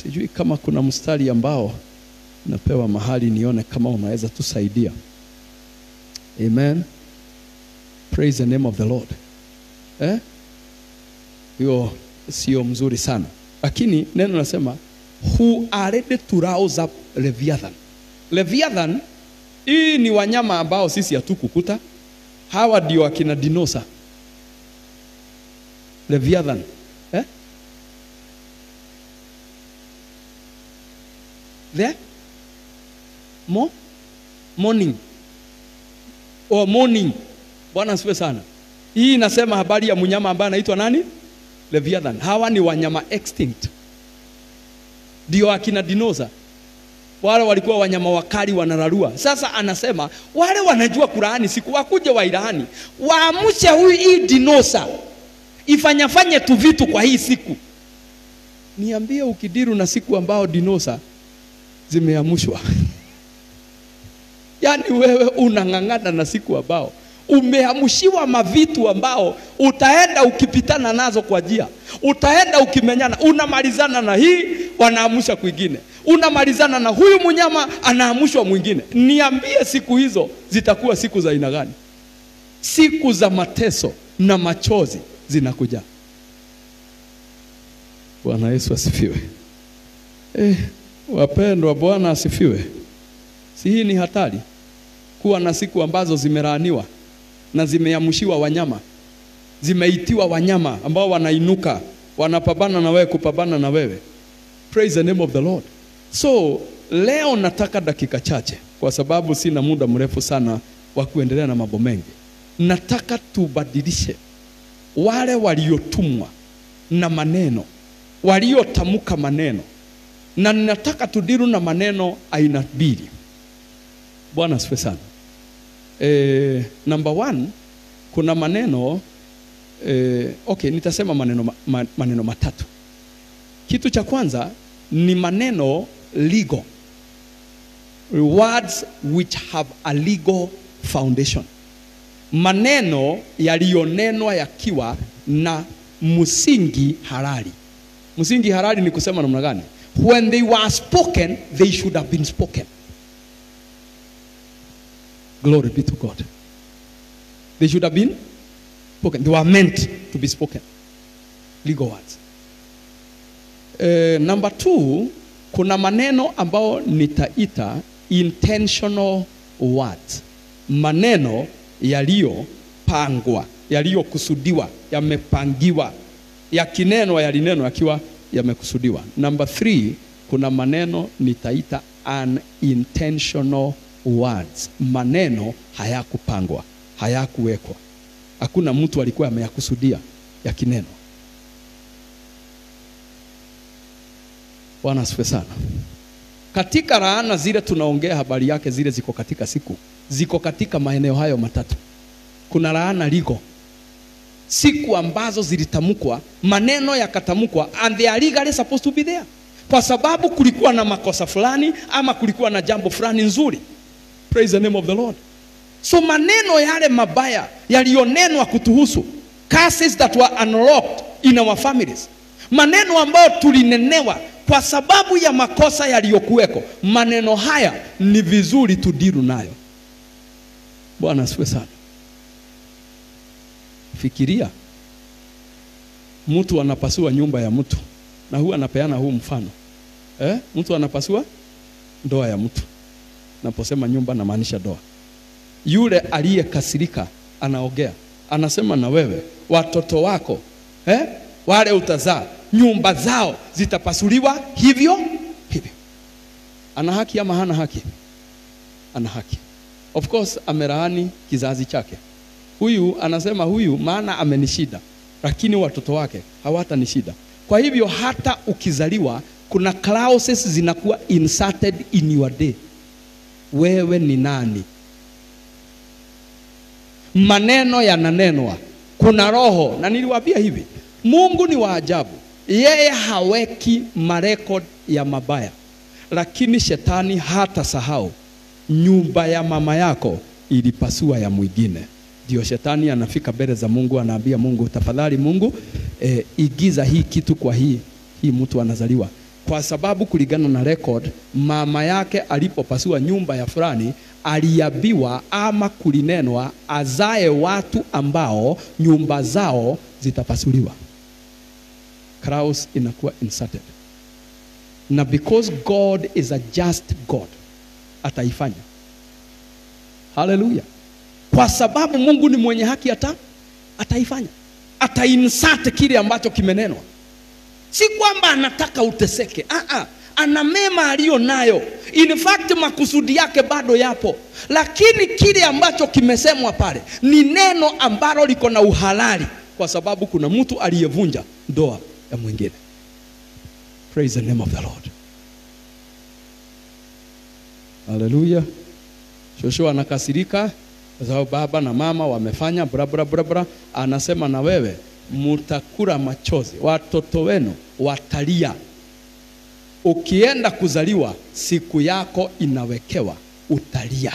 Sijui kama kuna mstari ambao napewa mahali nione kama unaweza tusaidia. Amen. Praise the name of the Lord. Hiyo sio mzuri sana. Lakini neno nasema who are ready to rouse up Leviathan. Leviathan hii ni wanyama ambao sisi hatukukuta. Hawa ndio akina dinosa. Leviathan. There? Morning. Or morning. Bwana asifiwe sana. Hii inasema habari ya mnyama ambaye anaitwa nani? Leviathan. Hawa ni wanyama extinct. Ndio akina dinosa. Wale walikuwa wanyama wakali wanararua. Sasa anasema wale wanajua kulaani siku wakuje wailani. Waamushe huyu hii dinosa. Ifanyafanye tu vitu kwa hii siku. Niambie ukidiru na siku ambao dinosa zimeamushwa. Yani wewe unangangana na siku ambao umeamushiwa mavitu ambao utaenda ukipitana nazo kwa njia. Utaenda ukimenyana, unamalizana na hii wanaamusha kwingine. Unamalizana na huyu mnyama anaamushwa mwingine. Niambie siku hizo zitakuwa siku za aina gani? Siku za mateso na machozi zinakuja. Bwana Yesu asifiwe. Wapendwa, Bwana asifiwe. Si hii ni hatari kuwa na siku ambazo zimelaaniwa na zimeamushiwa wanyama zimeitiwa wanyama ambao wanainuka, wanapambana na wewe, kupambana na wewe. Praise the name of the Lord. So leo nataka dakika chache, kwa sababu sina muda mrefu sana wa kuendelea na mambo mengi. Nataka tubadilishe wale waliotumwa na maneno, waliotamka maneno, na ninataka tudiru na maneno aina mbili. Bwana asifiwe sana. Number one, kuna maneno nitasema maneno matatu. Kitu cha kwanza ni maneno legal, words which have a legal foundation. Maneno yaliyonenwa yakiwa na msingi halali. Msingi halali ni kusema namna gani? When they were spoken, they should have been spoken. Glory be to God. They should have been spoken. They were meant to be spoken. Legal words. Number two, kuna maneno ambao nitaita intentional words. Maneno yaliyopangwa, yaliyokusudiwa, yamepangiwa, yakinenwa, yalinenwa yakiwa yamekusudiwa. Number three, kuna maneno nitaita unintentional words. Maneno hayakupangwa, hayakuwekwa. Hakuna mtu alikuwa ameyakusudia yakinenwa. Bwana asifiwe sana. Katika laana zile tunaongea habari yake, zile ziko katika siku, ziko katika maeneo hayo matatu. Kuna laana legal, siku ambazo zilitamkwa, maneno yakatamkwa, and they are legally supposed to be there, kwa sababu kulikuwa na makosa fulani ama kulikuwa na jambo fulani nzuri. Praise the name of the Lord. So maneno yale mabaya yalionenwa kutuhusu, curses that were unlocked in our families, maneno ambayo tulinenewa kwa sababu ya makosa yaliyokuweko, maneno haya ni vizuri tudiru nayo. Bwana asifiwe sana. Fikiria, mtu anapasua nyumba ya mtu, na huwa anapeana huu mfano. Mtu anapasua ndoa ya mtu. Naposema nyumba na maanisha ndoa. Yule aliyekasirika anaongea, anasema na wewe, watoto wako wale utazaa, nyumba zao zitapasuliwa hivyo hivyo. Ana haki ama hana haki? Ana haki. Of course amelaani kizazi chake. Huyu anasema huyu maana amenishida, lakini watoto wake hawatanishida. Kwa hivyo hata ukizaliwa kuna clauses zinakuwa inserted in your day. Wewe ni nani? Maneno yananenwa, kuna roho. Na niliwaambia hivi, Mungu ni wa ajabu. Yeye haweki marekod ya mabaya, lakini shetani hata sahau nyumba ya mama yako ilipasua ya mwingine. Ndio shetani anafika mbele za Mungu, anaambia Mungu, tafadhali Mungu, igiza hii kitu kwa hii mtu anazaliwa. Kwa sababu kulingana na record, mama yake alipopasua nyumba ya fulani, aliambiwa ama kulinenwa azae watu ambao nyumba zao zitapasuliwa. Cross inakuwa inserted. Na because God is a just God, ataifanya. Hallelujah. Kwa sababu Mungu ni mwenye haki, ataifanya. Atainsert kile ambacho kimenenwa. Si kwamba anataka uteseke. Ana mema aliyo nayo. In fact makusudi yake bado yapo. Lakini kile ambacho kimesemwa pale ni neno ambalo liko na uhalali, kwa sababu kuna mtu aliyevunja ndoa ya mwingine. Praise the name of the Lord. Hallelujah. Shosho anakasirika kwa sababu baba na mama wamefanya bra. Anasema na wewe mutakula machozi, watoto wenu watalia. Ukienda kuzaliwa, siku yako inawekewa, utalia.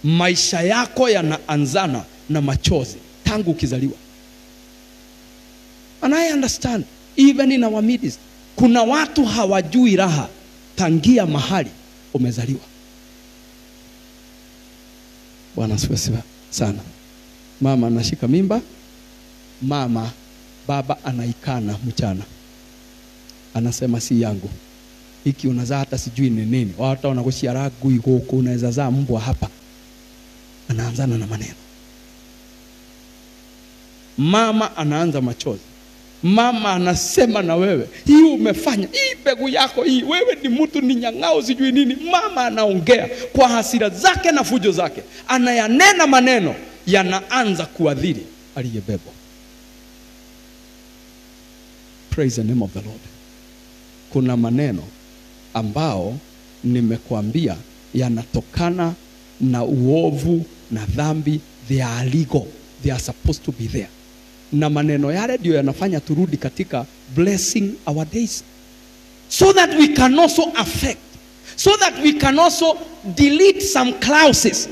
Maisha yako yanaanzana na machozi tangu ukizaliwa. And I understand, even in our midst, kuna watu hawajui raha tangia mahali umezaliwa. Bwana asifiwe sana. Mama anashika mimba, baba anaikana mchana. Anasema si yangu. Hiki unazaa hata sijui ni nini. Watu wanakushia ragu huko, unaweza zaa mbwa hapa. Anaanzana na maneno. mama anaanza machozi. Mama anasema na wewe, hii umefanya, hii mbegu yako hii, wewe ni mtu ni nyang'ao sijui nini. Mama anaongea kwa hasira zake na fujo zake, anayanena maneno yanaanza kuadhiri aliyebebwa. Praise the name of the Lord. Kuna maneno ambao nimekuambia yanatokana na uovu na dhambi. They are legal, they are supposed to be there. Na maneno yale ndio yanafanya turudi katika blessing our days, so that we can also affect, so that we can also delete some clauses.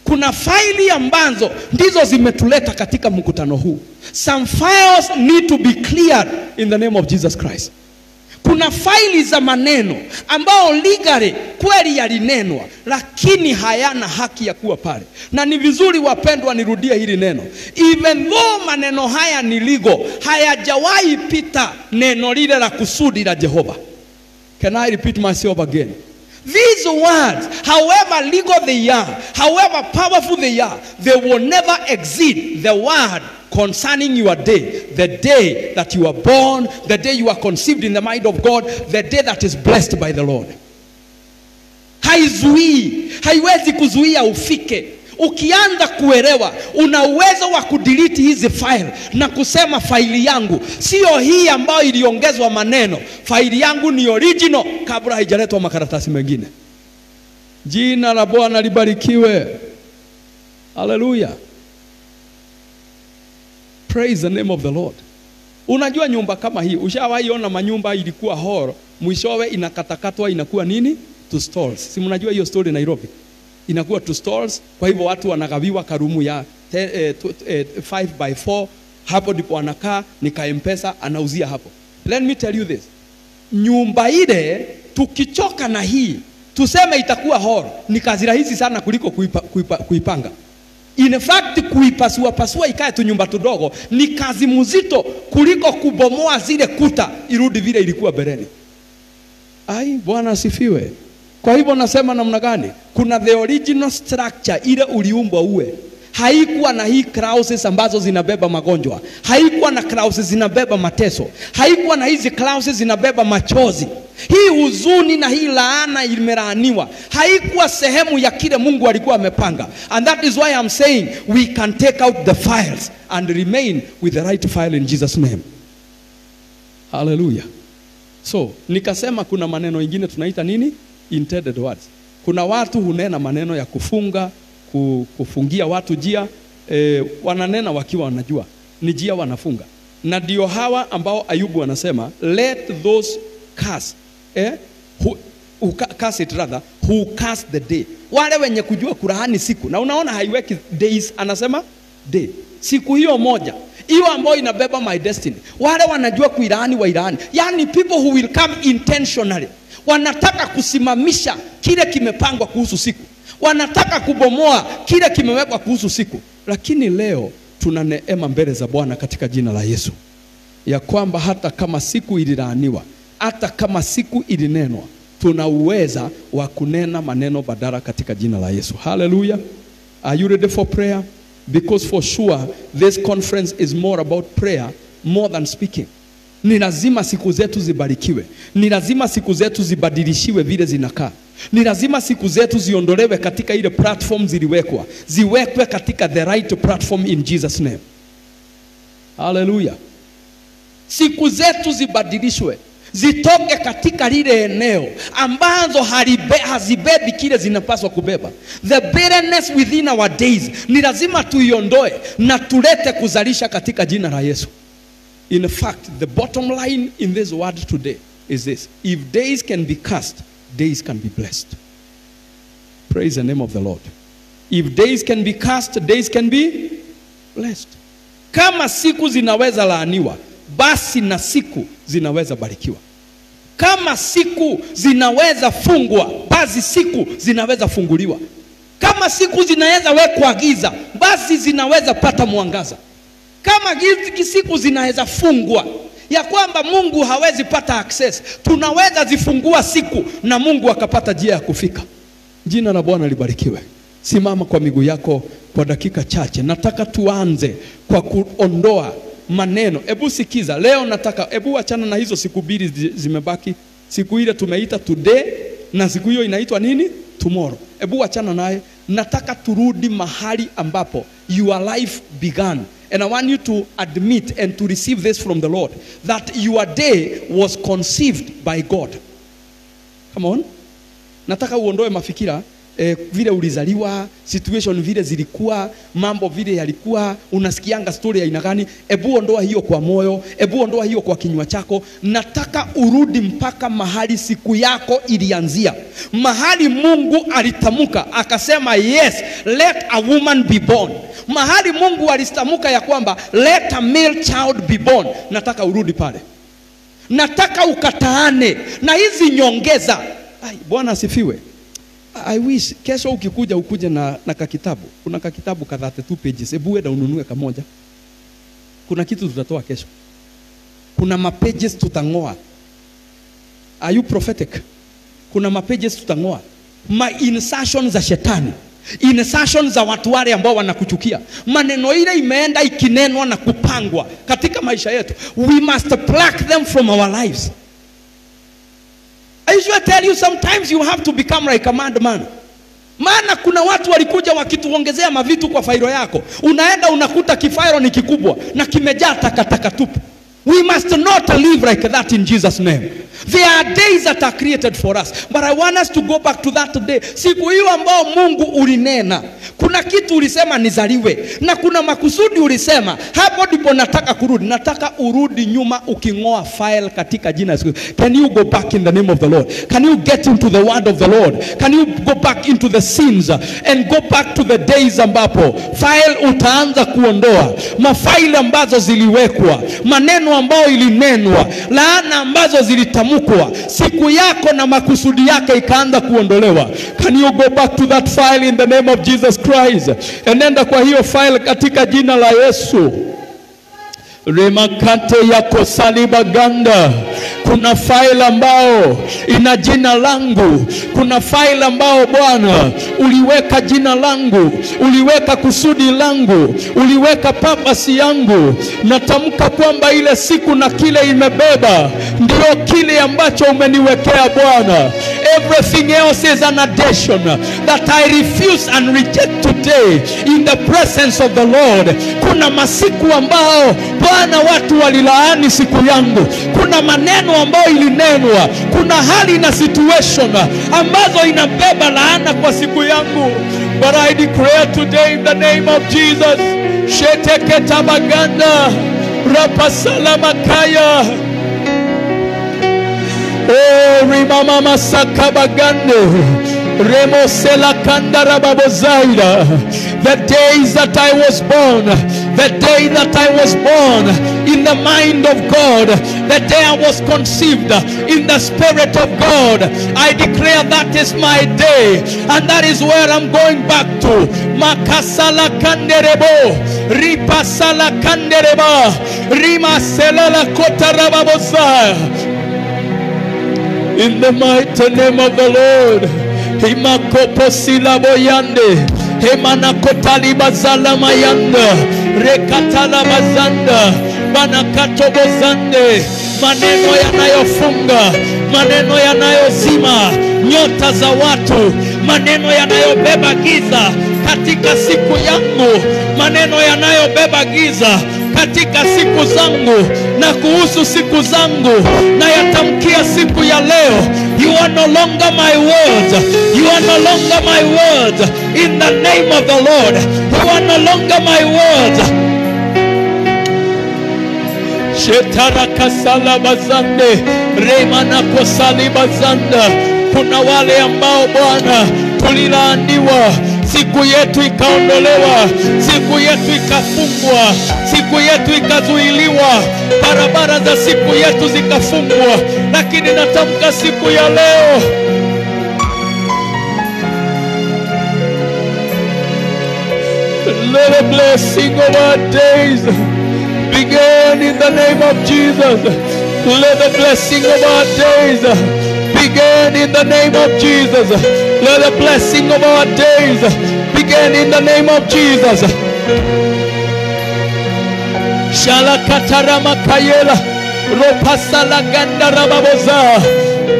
Kuna faili ambazo ndizo zimetuleta katika mkutano huu. Some files need to be cleared in the name of Jesus Christ. Kuna faili za maneno ambao legally kweli yalinenwa, lakini hayana haki ya kuwa pale. Na ni vizuri wapendwa nirudie hili neno. Even though maneno haya ni legal, hayajawahi pita neno lile la kusudi la Jehova. Can I repeat myself again? These words, however legal they are, however powerful they are, they will never exceed the word concerning your day, the day that you are born, the day you are conceived in the mind of God, the day that is blessed by the Lord. Haizuii, haiwezi kuzuia ufike. Ukianza kuelewa, una uwezo wa kudelete hizi file na kusema faili yangu sio hii ambayo iliongezwa maneno. Faili yangu ni original kabla haijaletwa makaratasi mengine. Jina la Bwana libarikiwe. Hallelujah. Praise the name of the Lord. Unajua nyumba kama hii, ushawahi ona manyumba ilikuwa hall, mwishowe inakatakatwa inakuwa nini? Two stalls. Si mnajua hiyo story Nairobi? Inakuwa two stalls, kwa hivyo watu wanagawiwa karumu ya 5x4, hapo ndipo anakaa, nika M-Pesa anauzia hapo. Let me tell you this. Nyumba ile tukichoka na hii, tuseme itakuwa hall, ni kazi rahisi sana kuliko kuipanga. In fact kuipasua ikae tu nyumba tudogo ni kazi mzito kuliko kubomoa zile kuta irudi vile ilikuwa bereni. Ai, Bwana asifiwe. Kwa hivyo nasema namna gani? Kuna the original structure ile uliumbwa uwe. Haikuwa na hii clauses ambazo zinabeba magonjwa. Haikuwa na clauses zinabeba mateso. Haikuwa na hizi clauses zinabeba machozi. Hii huzuni na hii laana imelaaniwa. Haikuwa sehemu ya kile Mungu alikuwa amepanga. And that is why I'm saying we can take out the files and remain with the right file in Jesus' name. Hallelujah. So, nikasema kuna maneno ingine tunaita nini? Intended words. Kuna watu hunena maneno ya kufunga, kufungia watu jia, wananena wakiwa wanajua ni jia wanafunga. Na ndio hawa ambao Ayubu anasema let those curse curse it rather who curse the day. Wale wenye kujua kulaani siku. Na unaona haiweki days, anasema day. Siku hiyo moja hiyo ambayo inabeba my destiny. Wale wanajua kuilaani wailaani. Yani people who will come intentionally. Wanataka kusimamisha kile kimepangwa kuhusu siku. Wanataka kubomoa kile kimewekwa kuhusu siku. Lakini leo tuna neema mbele za Bwana katika jina la Yesu, ya kwamba hata kama siku ililaaniwa, hata kama siku ilinenwa, tuna uweza wa kunena maneno badala katika jina la Yesu. Hallelujah. Are you ready for prayer? Because for sure this conference is more about prayer more than speaking. Ni lazima siku zetu zibarikiwe. Ni lazima siku zetu zibadilishiwe vile zinakaa. Ni lazima siku zetu ziondolewe katika ile platform ziliwekwa. Ziwekwe katika the right platform in Jesus' name. Hallelujah. Siku zetu zibadilishwe. Zitoke katika lile eneo ambazo hazibebi kile zinapaswa kubeba. The barrenness within our days ni lazima tuiondoe na tulete kuzalisha katika jina la Yesu. In fact, the bottom line in this word today is this: if days can be cursed, days can be blessed. Praise the name of the Lord. If days can be cursed, days can be blessed. Kama siku zinaweza laaniwa, basi na siku zinaweza barikiwa. Kama siku zinaweza fungwa, basi siku zinaweza funguliwa. Kama siku zinaweza wekwa giza, basi zinaweza pata mwangaza. Kama siku zinaweza fungwa, ya kwamba Mungu hawezi pata access, tunaweza zifungua siku na Mungu akapata njia ya kufika. Jina la Bwana libarikiwe. Simama kwa miguu yako kwa dakika chache. Nataka tuanze kwa kuondoa maneno. Ebu sikiza, leo nataka, ebu achana na hizo siku mbili zimebaki. Siku ile tumeita today na siku hiyo inaitwa nini? Tomorrow. Ebu achana naye. Nataka turudi mahali ambapo your life began. And I want you to admit and to receive this from the Lord, that your day was conceived by God. Come on. Nataka uondoe mafikira vile ulizaliwa, situation vile zilikuwa, mambo vile yalikuwa, unasikianga story ya aina gani. Ebu ondoa hiyo kwa moyo, ebu ondoa hiyo kwa kinywa chako. Nataka urudi mpaka mahali siku yako ilianzia. Mahali Mungu alitamka akasema yes, let a woman be born. Mahali Mungu alitamka ya kwamba let a male child be born. Nataka urudi pale. Nataka ukataane na hizi nyongeza. Bwana asifiwe. I wish kesho ukikuja ukuje na kakitabu. Kuna kakitabu ka 32 pages. Ebu enda ununue kamoja. Kuna kitu tutatoa kesho. Kuna mapages tutangoa. Are you prophetic? Kuna mapages tutangoa. Insertions za shetani. Insertions za watu wale ambao wanakuchukia. Maneno ile imeenda ikinenwa na kupangwa katika maisha yetu. We must pluck them from our lives. I usually tell you, sometimes you have to become like a madman. Maana kuna watu walikuja wakituongezea mavitu kwa failo yako. Unaenda unakuta kifailo ni kikubwa na kimejaa takataka tupu. We must not live like that in Jesus' name. There are days that are created for us, but I want us to go back to that day. Siku hiyo ambao Mungu ulinena, kuna kitu ulisema nizaliwe, na kuna makusudi ulisema, hapo ndipo nataka kurudi. Nataka urudi nyuma ukingoa file katika jina la Yesu. Can you go back in the name of the Lord? Can you get into the word of the Lord? Can you go back into the sins and go back to the days ambapo file utaanza kuondoa mafaili ambazo ziliwekwa, maneno ambayo ilinenwa, laana ambazo zilitamkwa, siku yako na makusudi yake ikaanza kuondolewa. Can you go back to that file in the name of Jesus Christ? Enenda kwa hiyo file katika jina la Yesu. Remakante yako salibaganda. Kuna file ambao ina jina langu. Kuna file ambao Bwana uliweka jina langu, uliweka kusudi langu, uliweka purpose yangu. Natamka kwamba ile siku na kile imebeba ndio kile ambacho umeniwekea Bwana. Everything else is an addition that I refuse and reject today in the presence of the Lord. Kuna masiku ambao Bwana watu walilaani siku yangu. Kuna maneno ambayo ilinenwa. Kuna hali na situation ambazo inabeba laana kwa siku yangu. But I declare today in the name of Jesus, Sheteke tabaganda, Rapasalamakaya, oh rimama masaka bagande, remosela kandara babozaida. The days that I was born, the day that I was born in the mind of God, the day I was conceived in the Spirit of God, I declare that is my day, and that is where I'm going back to. Makasala kanderebo, ripasala kandereba, rimasela la kotarababozaya. In the mighty name of the Lord, Himakopo silaboyande, Hemana kotali bazala mayanda, rekatala bazanda, banakato bozande. Maneno yanayofunga, maneno yanayozima nyota za watu, maneno yanayobeba giza katika siku yangu, maneno yanayobeba giza katika siku zangu na kuhusu siku zangu, na yatamkia siku ya leo. You are no longer my word. You are no longer my word. In the name of the Lord, you are no longer my word. Shetara kasala bazande, remana kosali bazanda. Kuna wale ambao Bwana tulilaaniwa, siku yetu ikaondolewa, siku yetu ikafungwa, siku yetu ikazuiliwa, barabara za siku yetu zikafungwa. Lakini natamka siku ya leo, let the blessing of our days begin in the name of Jesus. Let the blessing of our days begin in the name of Jesus. Let the blessing of our days begin again in the name of Jesus. Shala katarama kayela. Ropasala gandarababoza.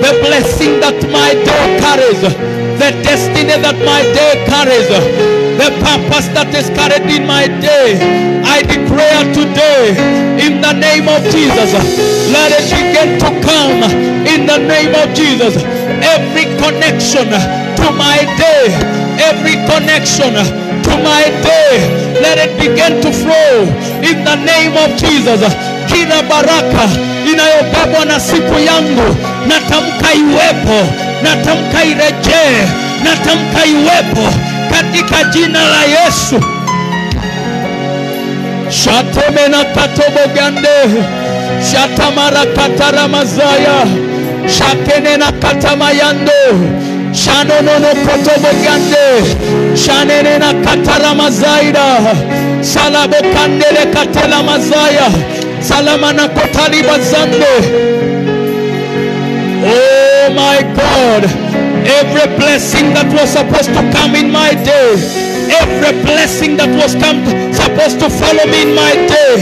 The blessing that my day carries, the destiny that my day carries, the purpose that is carried in my day, I declare today in the name of Jesus, let it begin to come in the name of Jesus. Every connection to my day, every connection to my day, let it begin to flow in the name of Jesus. Kila baraka inayobebwa na siku yangu, natamka iwepo, natamka irejee, natamka iwepo katika jina la Yesu. Shatemena katobogande, shatamara kataramazaya, shakenena katamayando, shanonono kotobogande, shanenena kataramazaida, salabokandele katelamazaya, salamana kotalibazande. Oh my God, every blessing that was supposed to come in my day, every blessing that was supposed to follow me in my day,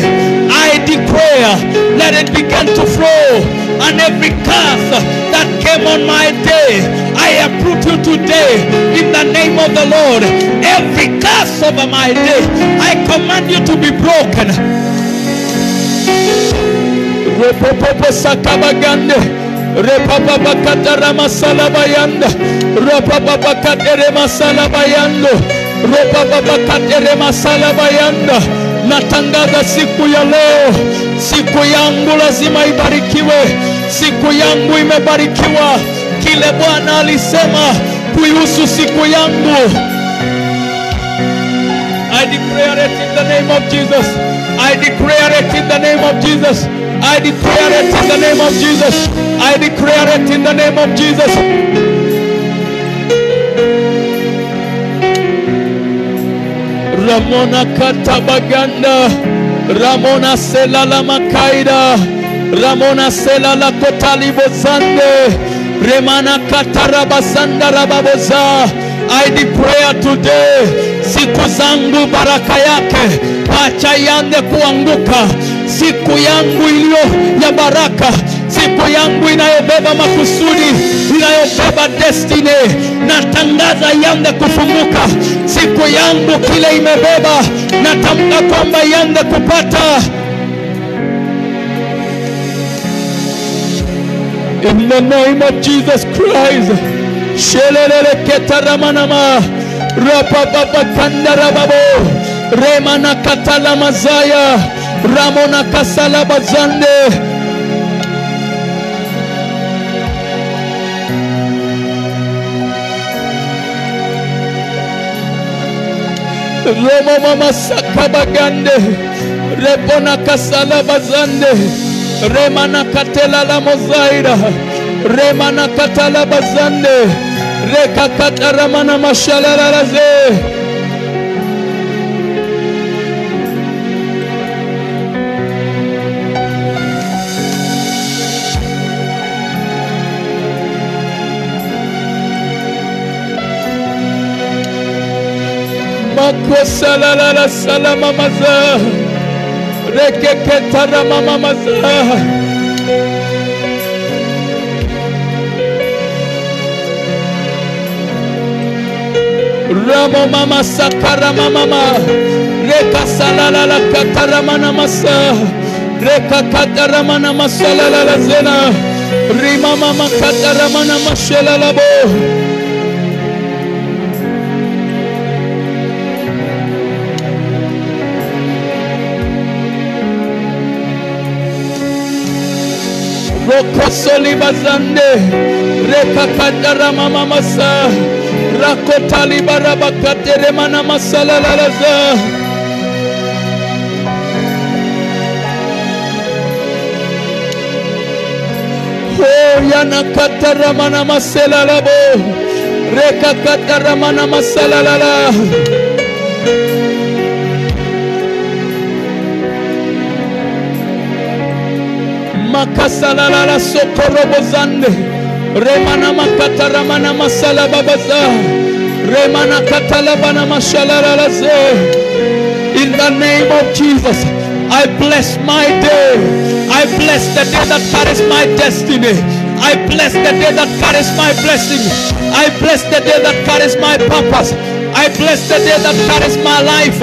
I declare, let it begin to flow. And every curse that came on my day, I uproot you today in the name of the Lord. Every curse over my day, I command you to be broken. Repopopo sakabagande, repapapa katarama salabayanda, repapapa katerema salabayando, repapapa katerema salabayanda. Natangaza siku ya leo, siku yangu lazima ibarikiwe, siku yangu imebarikiwa. Kile Bwana alisema kuhusu siku yangu, I declare it in the name of Jesus. I declare it in the name of Jesus. I declare it in the name of Jesus. I declare it in the name of Jesus. Ramona katabaganda, Ramona selala makaida, Ramona selala kotalibozande, Remana katarabasanda rababoza. I declare today, siku zangu baraka yake acha ianze kuanguka. Siku yangu iliyo ya baraka, siku yangu inayobeba makusudi, inayobeba destiny, natangaza ianze kufunguka. Siku yangu kile imebeba, natamka kwamba ianze kupata. In the name of Jesus Christ. Shelelele ketaramanama, rapapapa kandarababo, remana katalamazaya, ramona kasalabazande. Roma mama sakabagande, repona kasalabazande, remana katela la mozaida, remana katala bazande, reka kataramana mashalalaze. Makosalala salama maza, reke ketarama maza. Ramo mama sakara mama, reka salala la kataramana masa, reka kataramana masalala la zena, rima mama kataramana mashela labo. Rokosoli bazande, reka katarama mama sa. Rakotali barabakatere mana masala lalaza. Oh yana katara mana masala labo, reka katara mana masala lala. Makasala lala sokoro bozande. Remana makatara mana masala babaza, Remana katalabana mashalaralaze. In the name of Jesus, I bless my day. I bless the day that carries my destiny. I bless the day that carries my blessing. I bless the day that carries my purpose. I bless the day that carries my life.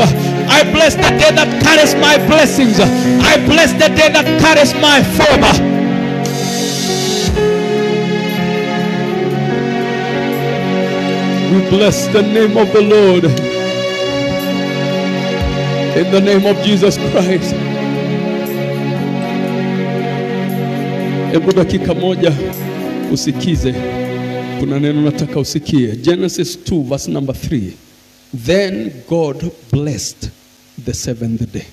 I bless the day that carries my blessings. I bless the day that carries my favor. We bless the name of the Lord. In the name of Jesus Christ. Hebu dakika moja usikize. Kuna neno nataka usikie. Genesis 2 verse number 3. Then God blessed the seventh day.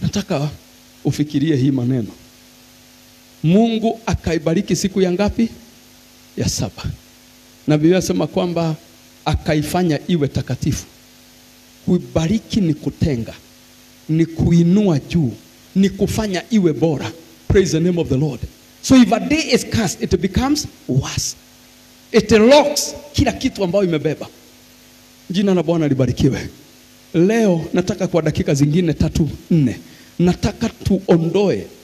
Nataka ufikirie hii maneno. Mungu akaibariki siku ya ngapi? Ya 7. Na Biblia inasema kwamba akaifanya iwe takatifu. Kuibariki ni kutenga, ni kuinua juu, ni kufanya iwe bora. Praise the name of the Lord. So if a day is cursed, it becomes worse. It locks kila kitu ambayo imebeba. Jina la Bwana libarikiwe. Leo nataka kwa dakika zingine 3-4 nataka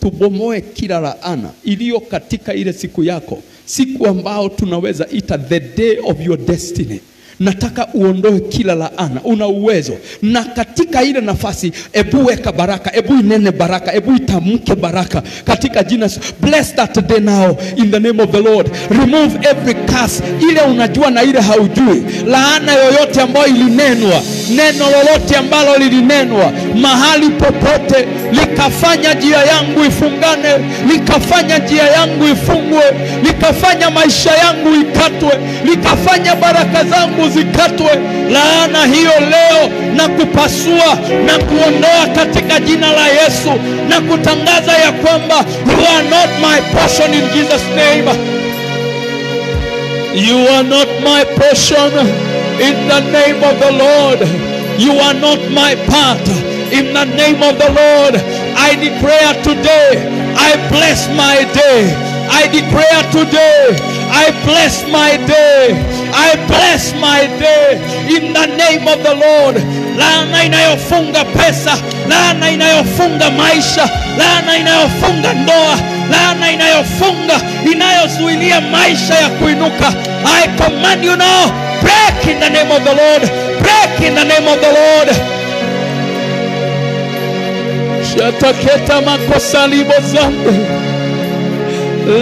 tubomoe kila laana iliyo katika ile siku yako, siku ambao tunaweza ita the day of your destiny. Nataka uondoe kila laana, una uwezo. Na katika ile nafasi, ebu weka baraka, ebu inene baraka, ebu itamke baraka katika jina. Bless that day now in the name of the Lord. Remove every curse, ile unajua na ile haujui. Laana yoyote ambayo ilinenwa, neno lolote ambalo lilinenwa mahali popote, likafanya njia yangu ifungane, likafanya njia yangu ifungwe, likafanya maisha yangu ikatwe, likafanya baraka zangu zikatwe. Laana hiyo leo na kupasua na kuondoa katika jina la Yesu, na kutangaza ya kwamba you are not my portion in Jesus name. You are not my portion in the name of the Lord. You are not my part in the name of the Lord. I declare today, I bless my day. I declare today, I bless my day. I bless my day in the name of the Lord. Laana inayofunga pesa, laana inayofunga maisha, laana inayofunga ndoa, laana inayofunga, inayozuilia maisha ya kuinuka, I command you now, break in the name of the Lord. Break in the name of the Lord. Shataketa makosali bozande,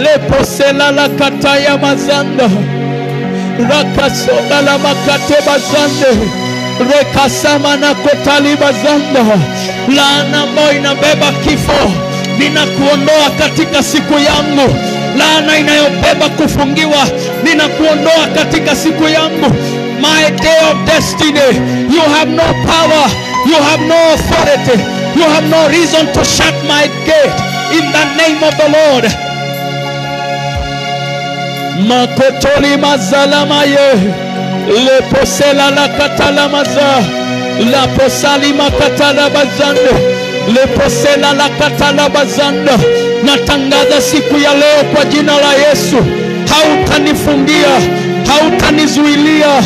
leposela la kataya mazanda, rakasoda la makate bazande, rekasama na kotali bazanda. Laana ambayo inabeba kifo, ninakuondoa katika siku yangu. Laana inayobeba kufungiwa, ninakuondoa katika siku yangu. My day of destiny, you have no power, you have no authority, you have no reason to shut my gate in the name of the Lord. Makotoli mazalama ye, leposela la katala maza, la posali makatala bazande, leposela la katala bazanda. Natangaza siku ya leo kwa jina la Yesu, hautanifungia, hautanizuilia.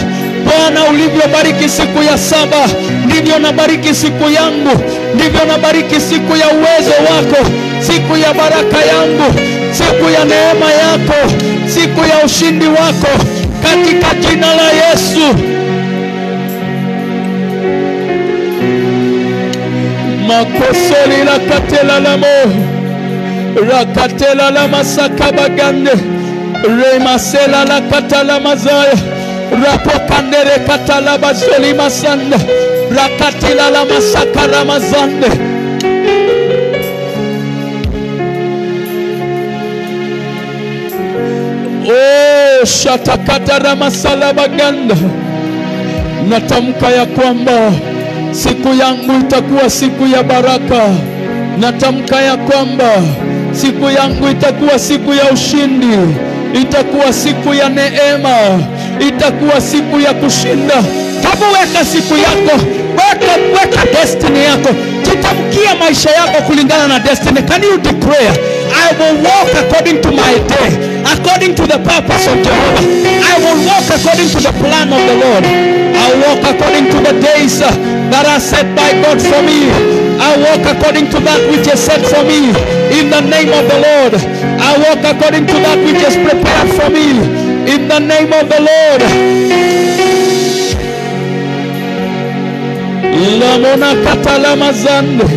Bwana ulivyobariki siku ya 7, ndivyo nabariki siku yangu, ndivyo nabariki siku ya uwezo wako, siku ya baraka yangu, siku ya neema yako, siku ya ushindi wako, katika jina la Yesu. Makosoli la katela la mo, rakatela la masaka bagande, remasela la katala mazaya, rapokandere katala bazoli masanda, rakatila la masaka ramazande. Oh, shatakata ramasala baganda. Natamka ya kwamba siku yangu itakuwa siku ya baraka. Natamka ya kwamba siku yangu itakuwa siku ya ushindi, itakuwa siku ya neema, itakuwa siku ya kushinda. Hebu weka siku yako, weka destiny yako, jitamkia maisha yako kulingana na destiny. Can you declare, I will walk according to my day, according to the purpose of Jehovah. I will walk according to the plan of the Lord. I walk according to the days that are set by God for me. I walk according to that which is set for me in the name of the Lord. I walk according to that which is prepared for me in the name of the Lord. Lamona katala mazande,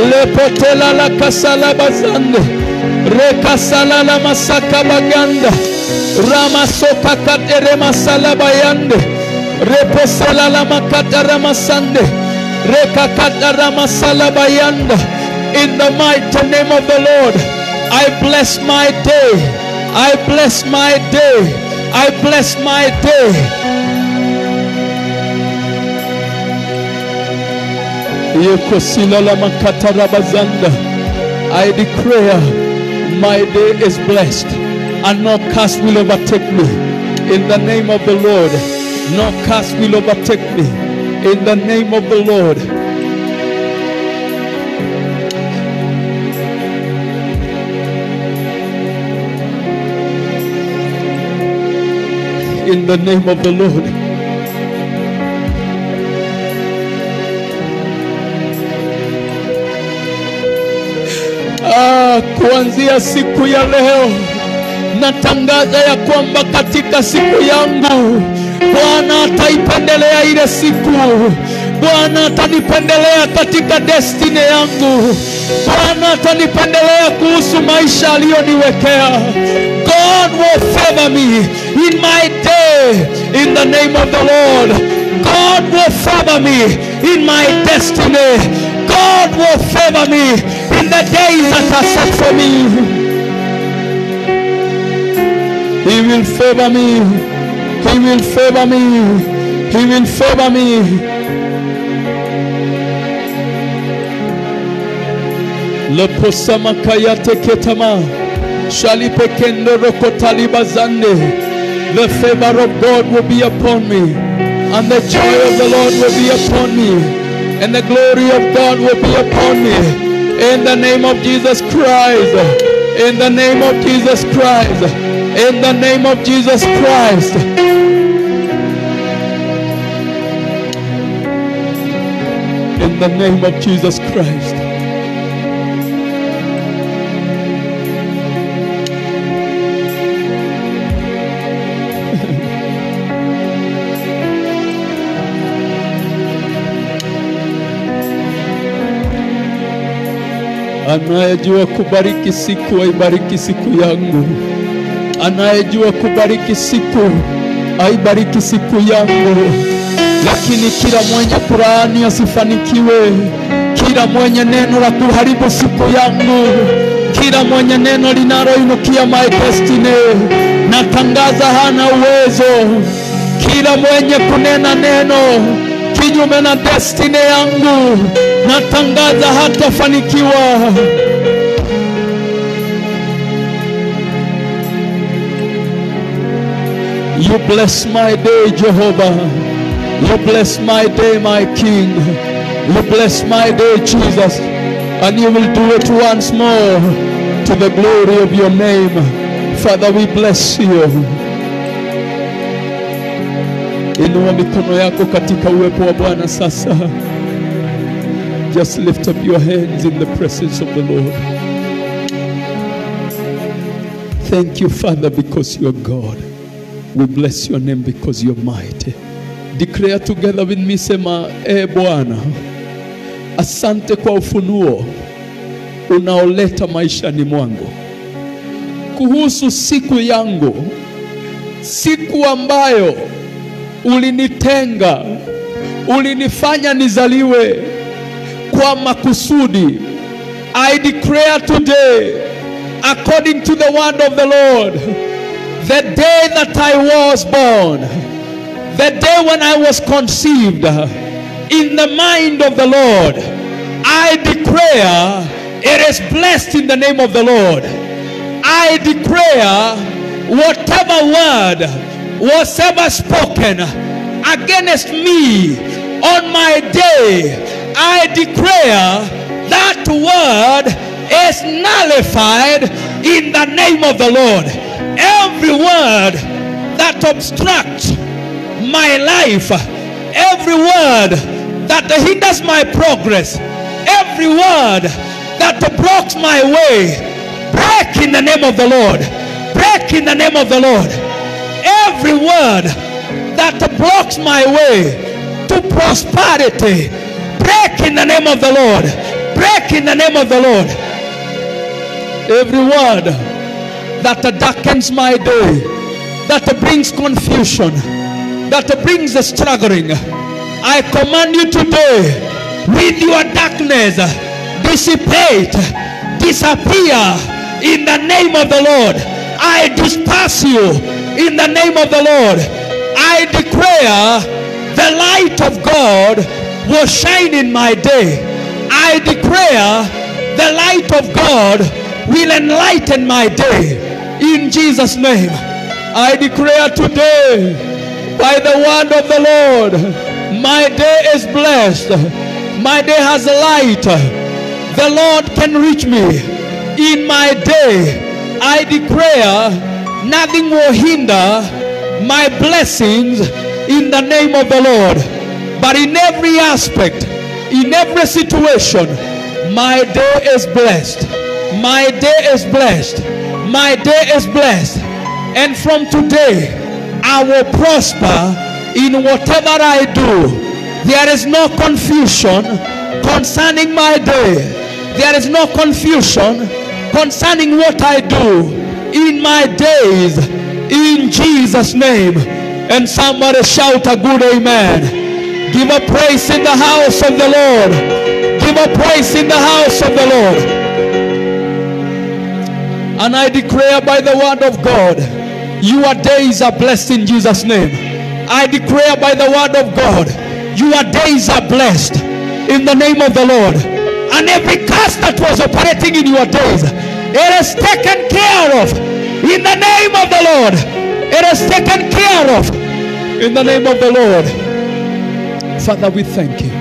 lepotela la kasala bazande, rekasala la masaka baganda, ramasoka katere masala bayande, reposela la makata ramasande, rekakata ramasala bayanda. In the mighty name of the Lord, I bless my day. I bless my day. I bless my day. I declare my day is blessed and no curse will overtake me. In the name of the Lord, no curse will overtake me. In the name of the Lord. In the name of the Lord. Kuanzia siku ya leo natangaza ya kwamba katika siku yangu Bwana ataipendelea ile siku. Bwana atanipendelea katika destiny yangu. Bwana atanipendelea kuhusu maisha aliyoniwekea. God will favor me in my day in the name of the Lord. God will favor me in my destiny. God will favor me in the days that are set for me. He will favor me. He will favor me. He will favor me. Leposama kayate ketama. Shalipe kendo rokotali bazande. The favor of God will be upon me, and the joy of the Lord will be upon me, and the glory of God will be upon me. In the name of Jesus Christ. In the name of Jesus Christ. In the name of Jesus Christ. In the name of Jesus Christ. Anayejua kubariki siku aibariki siku yangu. Anayejua kubariki siku aibariki siku yangu. Lakini kila mwenye Qur'ani asifanikiwe. Kila mwenye neno la kuharibu siku yangu. Kila mwenye neno linaloinukia my destiny, natangaza hana uwezo. Kila mwenye kunena neno kinyume na destiny yangu, natangaza hatafanikiwa. You bless my day, Jehovah. You bless my day, my King. You bless my day, Jesus. And you will do it once more to the glory of your name. Father, we bless you. Inua mikono yako katika uwepo wa Bwana sasa. Just lift up your hands in the presence of the Lord. Thank you, Father, because you are God. We bless your name because you are mighty. Declare together with me, sema, Bwana, asante kwa ufunuo unaoleta maishani mwangu kuhusu siku yangu, siku ambayo ulinitenga, ulinifanya nizaliwe kwa makusudi. I declare today, according to the word of the Lord, the day that I was born, the day when I was conceived in the mind of the Lord, I declare it is blessed in the name of the Lord. I declare whatever word was ever spoken against me on my day, I declare that word is nullified in the name of the Lord. Every word that obstructs my life, every word that hinders my progress, every word that blocks my way, break in the name of the Lord. Break in the name of the Lord. Every word that blocks my way to prosperity, break in the name of the Lord. Break in the name of the Lord. Every word that darkens my day, that brings confusion, that brings the struggling, I command you today, with your darkness, dissipate, disappear in the name of the Lord. I disperse you in the name of the Lord. I declare the light of God will shine in my day. I declare the light of God will enlighten my day. In Jesus' name, I declare today, by the word of the Lord, my day is blessed. My day has light. The Lord can reach me in my day. I declare nothing will hinder my blessings in the name of the Lord. But in every aspect, in every situation, my day is blessed. My day is blessed. My day is blessed. And from today, I will prosper in whatever I do. There is no confusion concerning my day. There is no confusion concerning what I do in my days. In Jesus' name. And somebody shout a good amen. Give a praise in the house of the Lord. Give a praise in the house of the Lord. And I declare by the word of God, your days are blessed in Jesus' name. I declare by the word of God, your days are blessed in the name of the Lord. And every curse that was operating in your days, it is taken care of in the name of the Lord. It is taken care of in the name of the Lord. Father, we thank you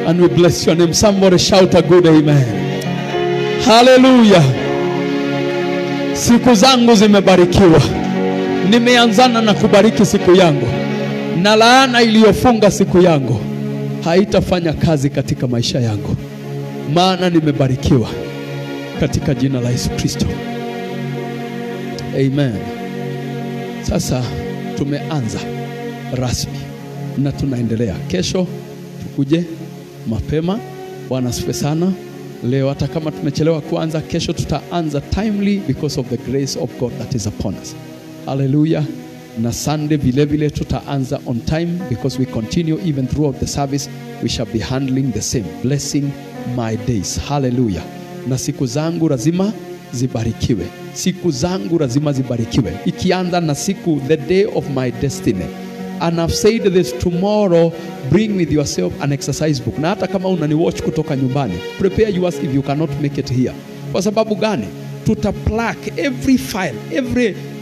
and we bless your name. Somebody shout a good amen. Hallelujah. Siku zangu zimebarikiwa. Nimeanzana na kubariki siku yangu, na laana iliyofunga siku yangu haitafanya kazi katika maisha yangu, maana nimebarikiwa katika jina la Yesu Kristo. Amen. Sasa tumeanza rasmi na tunaendelea. Kesho tukuje mapema. Bwana asifiwe sana. Leo hata kama tumechelewa kuanza, kesho tutaanza timely because of the grace of God that is upon us. Hallelujah. Na Sunday vile vile tutaanza on time because we continue even throughout the service. We shall be handling the same, blessing my days. Hallelujah. Na siku zangu lazima zibarikiwe. Siku zangu lazima zibarikiwe. Ikianza na siku, the day of my destiny. And I've said this, tomorrow bring with yourself an exercise book. Na hata kama unaniwatch kutoka nyumbani, prepare yours if you cannot make it here. Kwa sababu gani? Tutaplack every file,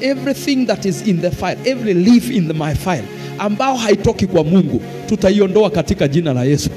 everything that is in the file, every leaf in my file ambao haitoki kwa Mungu, tutaiondoa katika jina la Yesu.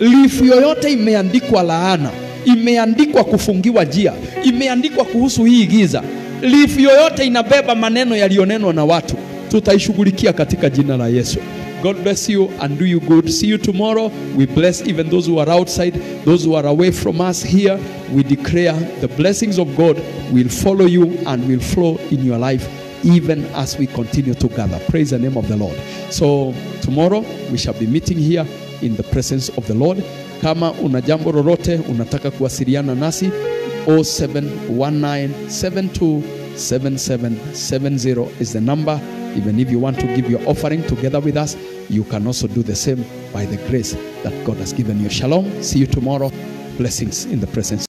Leaf yoyote imeandikwa laana, imeandikwa kufungiwa njia, imeandikwa kuhusu hii giza, leaf yoyote inabeba maneno yalionenwa na watu, tutaishughulikia katika jina la Yesu. God bless you and do you good. See you tomorrow. We bless even those who are outside, those who are away from us here. We declare the blessings of God will follow you and will flow in your life even as we continue to gather. Praise the name of the Lord. So tomorrow we shall be meeting here in the presence of the Lord. Kama una jambo lolote unataka kuwasiliana nasi, 0719727770 is the number. Even if you want to give your offering together with us, you can also do the same by the grace that God has given you. Shalom. See you tomorrow. Blessings in the presence.